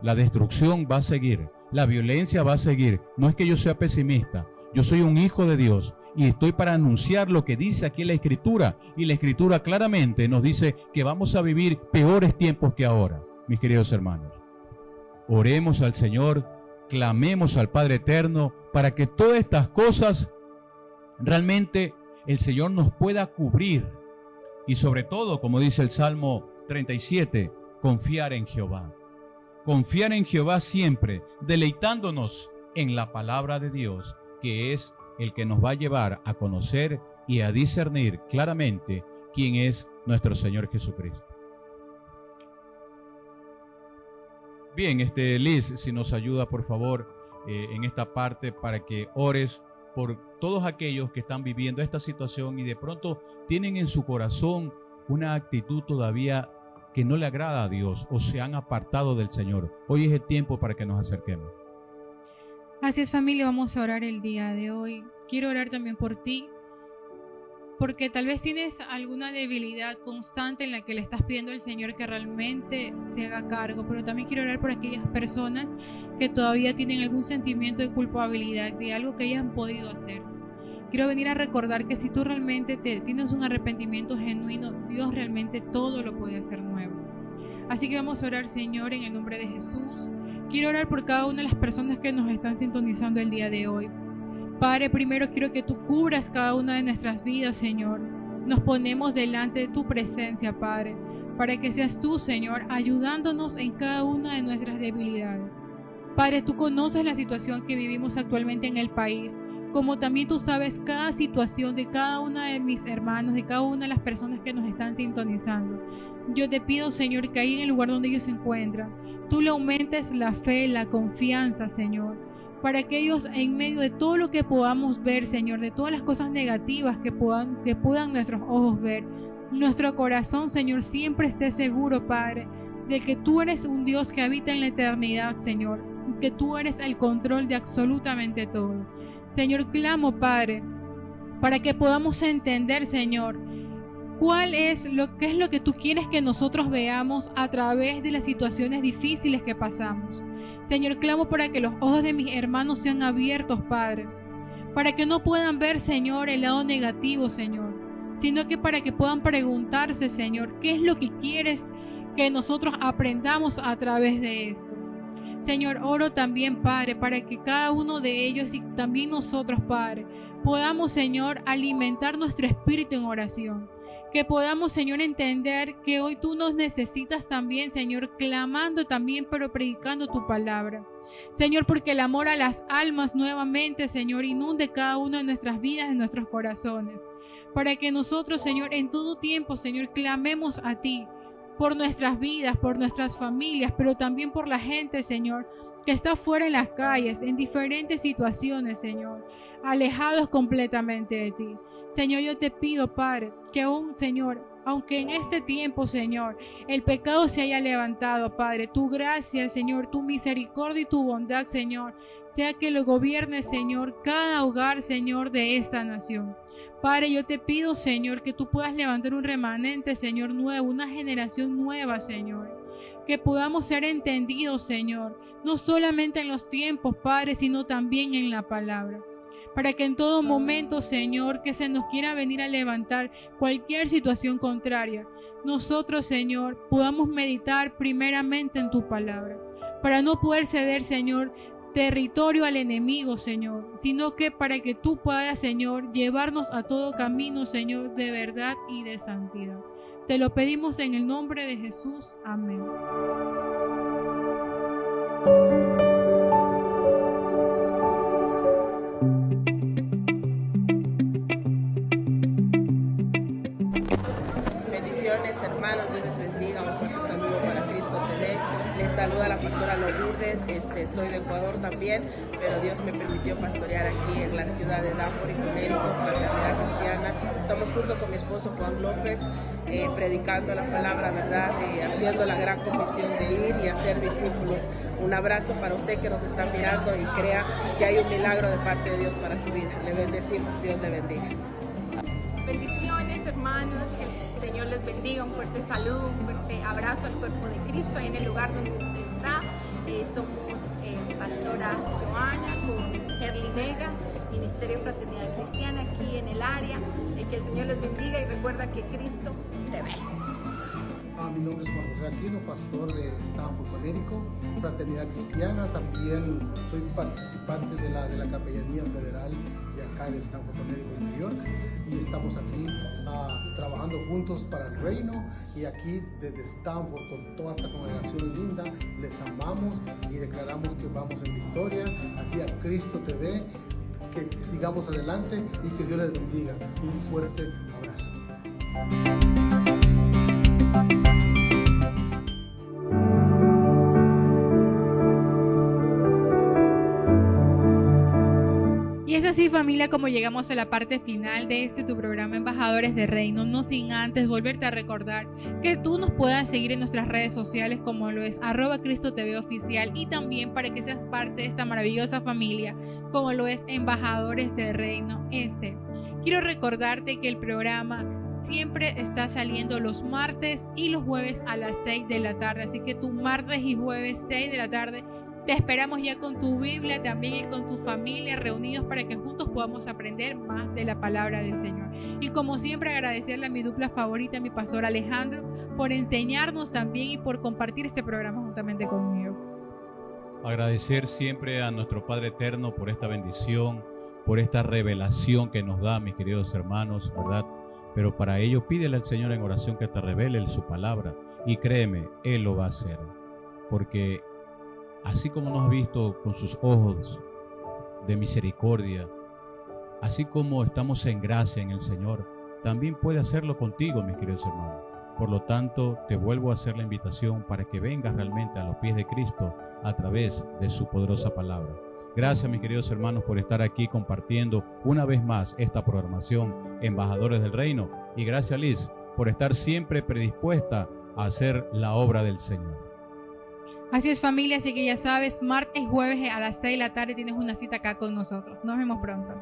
la destrucción va a seguir, la violencia va a seguir. No es que yo sea pesimista, yo soy un hijo de Dios y estoy para anunciar lo que dice aquí la Escritura, y la Escritura claramente nos dice que vamos a vivir peores tiempos que ahora, mis queridos hermanos. Oremos al Señor, clamemos al Padre Eterno para que todas estas cosas realmente el Señor nos pueda cubrir, y sobre todo, como dice el Salmo 37, confiar en Jehová. Confiar en Jehová siempre, deleitándonos en la palabra de Dios, que es el que nos va a llevar a conocer y a discernir claramente quién es nuestro Señor Jesucristo. Bien, Liz, si nos ayuda por favor en esta parte para que ores por todos aquellos que están viviendo esta situación y de pronto tienen en su corazón una actitud todavía que no le agrada a Dios o se han apartado del Señor. Hoy es el tiempo para que nos acerquemos. Así es, familia, vamos a orar el día de hoy. Quiero orar también por ti, porque tal vez tienes alguna debilidad constante en la que le estás pidiendo al Señor que realmente se haga cargo, pero también quiero orar por aquellas personas que todavía tienen algún sentimiento de culpabilidad de algo que ellas han podido hacer. Quiero venir a recordar que si tú realmente tienes un arrepentimiento genuino, Dios realmente todo lo puede hacer nuevo. Así que vamos a orar, Señor, en el nombre de Jesús. Quiero orar por cada una de las personas que nos están sintonizando el día de hoy. Padre, primero quiero que tú cubras cada una de nuestras vidas, Señor. Nos ponemos delante de tu presencia, Padre, para que seas tú, Señor, ayudándonos en cada una de nuestras debilidades. Padre, tú conoces la situación que vivimos actualmente en el país, como también tú sabes cada situación de cada una de mis hermanos, de cada una de las personas que nos están sintonizando. Yo te pido, Señor, que ahí en el lugar donde ellos se encuentran, tú le aumentes la fe, la confianza, Señor. para que ellos en medio de todo lo que podamos ver, Señor, de todas las cosas negativas que puedan nuestros ojos ver, nuestro corazón, Señor, siempre esté seguro, Padre, de que tú eres un Dios que habita en la eternidad, Señor, y que tú eres el control de absolutamente todo. Señor, clamo, Padre, para que podamos entender, Señor, qué es lo que tú quieres que nosotros veamos a través de las situaciones difíciles que pasamos. Señor, clamo para que los ojos de mis hermanos sean abiertos, Padre, para que no puedan ver, Señor, el lado negativo, Señor, sino que para que puedan preguntarse, Señor, ¿qué es lo que quieres que nosotros aprendamos a través de esto? Señor, oro también, Padre, para que cada uno de ellos y también nosotros, Padre, podamos, Señor, alimentar nuestro espíritu en oración. Que podamos, Señor, entender que hoy tú nos necesitas también, Señor, clamando también, pero predicando tu palabra. Señor, porque el amor a las almas nuevamente, Señor, inunde cada una de nuestras vidas, en nuestros corazones. Para que nosotros, Señor, en todo tiempo, Señor, clamemos a ti por nuestras vidas, por nuestras familias, pero también por la gente, Señor, que está fuera en las calles, en diferentes situaciones, Señor, alejados completamente de ti. Señor, yo te pido, Padre, que aún, Señor, aunque en este tiempo, Señor, el pecado se haya levantado, Padre, tu gracia, Señor, tu misericordia y tu bondad, Señor, sea que lo gobierne, Señor, cada hogar, Señor, de esta nación. Padre, yo te pido, Señor, que tú puedas levantar un remanente, Señor, nuevo, una generación nueva, Señor. Que podamos ser entendidos, Señor, no solamente en los tiempos, Padre, sino también en la palabra. Para que en todo momento, Señor, que se nos quiera venir a levantar cualquier situación contraria, nosotros, Señor, podamos meditar primeramente en tu palabra, para no poder ceder, Señor, territorio al enemigo, Señor, sino que para que tú puedas, Señor, llevarnos a todo camino, Señor, de verdad y de santidad. Te lo pedimos en el nombre de Jesús. Amén. Bendiciones, hermanos, Dios les bendiga, un fuerte saludo para Cristo TV. Les saluda la pastora Lourdes, soy de Ecuador también, pero Dios me permitió pastorear aquí en la ciudad de Danbury, Connecticut, Fraternidad Cristiana. Estamos junto con mi esposo Juan López, predicando la palabra, ¿verdad? Haciendo la gran comisión de ir y hacer discípulos. Un abrazo para usted que nos está mirando y crea que hay un milagro de parte de Dios para su vida. Le bendecimos, Dios le bendiga. Bendiciones, hermanos, que el Señor les bendiga, un fuerte saludo, un fuerte abrazo al cuerpo de Cristo ahí en el lugar donde usted está. Somos pastora Joana con Herly Vega, Ministerio de Fraternidad Cristiana aquí en el área. Que el Señor les bendiga y recuerda que Cristo te ve. Mi nombre es Juan José Aquino, pastor de Stanford, Connecticut, Fraternidad Cristiana. También soy participante de la Capellanía Federal de acá de Stanford, Connecticut, New York. Y estamos aquí trabajando juntos para el reino. Y aquí desde Stanford, con toda esta congregación linda, les amamos y declaramos que vamos en victoria. Así a Cristo te ve, que sigamos adelante y que Dios les bendiga. Un fuerte abrazo. Y es así, familia, como llegamos a la parte final de tu programa Embajadores de Reino, no sin antes volverte a recordar que tú nos puedas seguir en nuestras redes sociales, como lo es @CristoTVOficial, y también para que seas parte de esta maravillosa familia, como lo es Embajadores de Reino S. Quiero recordarte que el programa siempre está saliendo los martes y los jueves a las 6 de la tarde, así que tu martes y jueves 6 de la tarde te esperamos ya con tu Biblia también y con tu familia reunidos para que juntos podamos aprender más de la palabra del Señor. Y como siempre, agradecerle a mi dupla favorita, mi pastor Alejandro, por enseñarnos también y por compartir este programa juntamente conmigo. Agradecer siempre a nuestro Padre Eterno por esta bendición, por esta revelación que nos da, mis queridos hermanos, ¿verdad? Pero para ello pídele al Señor en oración que te revele su palabra, y créeme, Él lo va a hacer, porque así como nos ha visto con sus ojos de misericordia, así como estamos en gracia en el Señor, también puede hacerlo contigo, mis queridos hermanos. Por lo tanto, te vuelvo a hacer la invitación para que vengas realmente a los pies de Cristo a través de su poderosa palabra. Gracias, mis queridos hermanos, por estar aquí compartiendo una vez más esta programación Embajadores del Reino. Y gracias, Liz, por estar siempre predispuesta a hacer la obra del Señor. Así es, familia, así que ya sabes, martes y jueves a las 6 de la tarde tienes una cita acá con nosotros. Nos vemos pronto.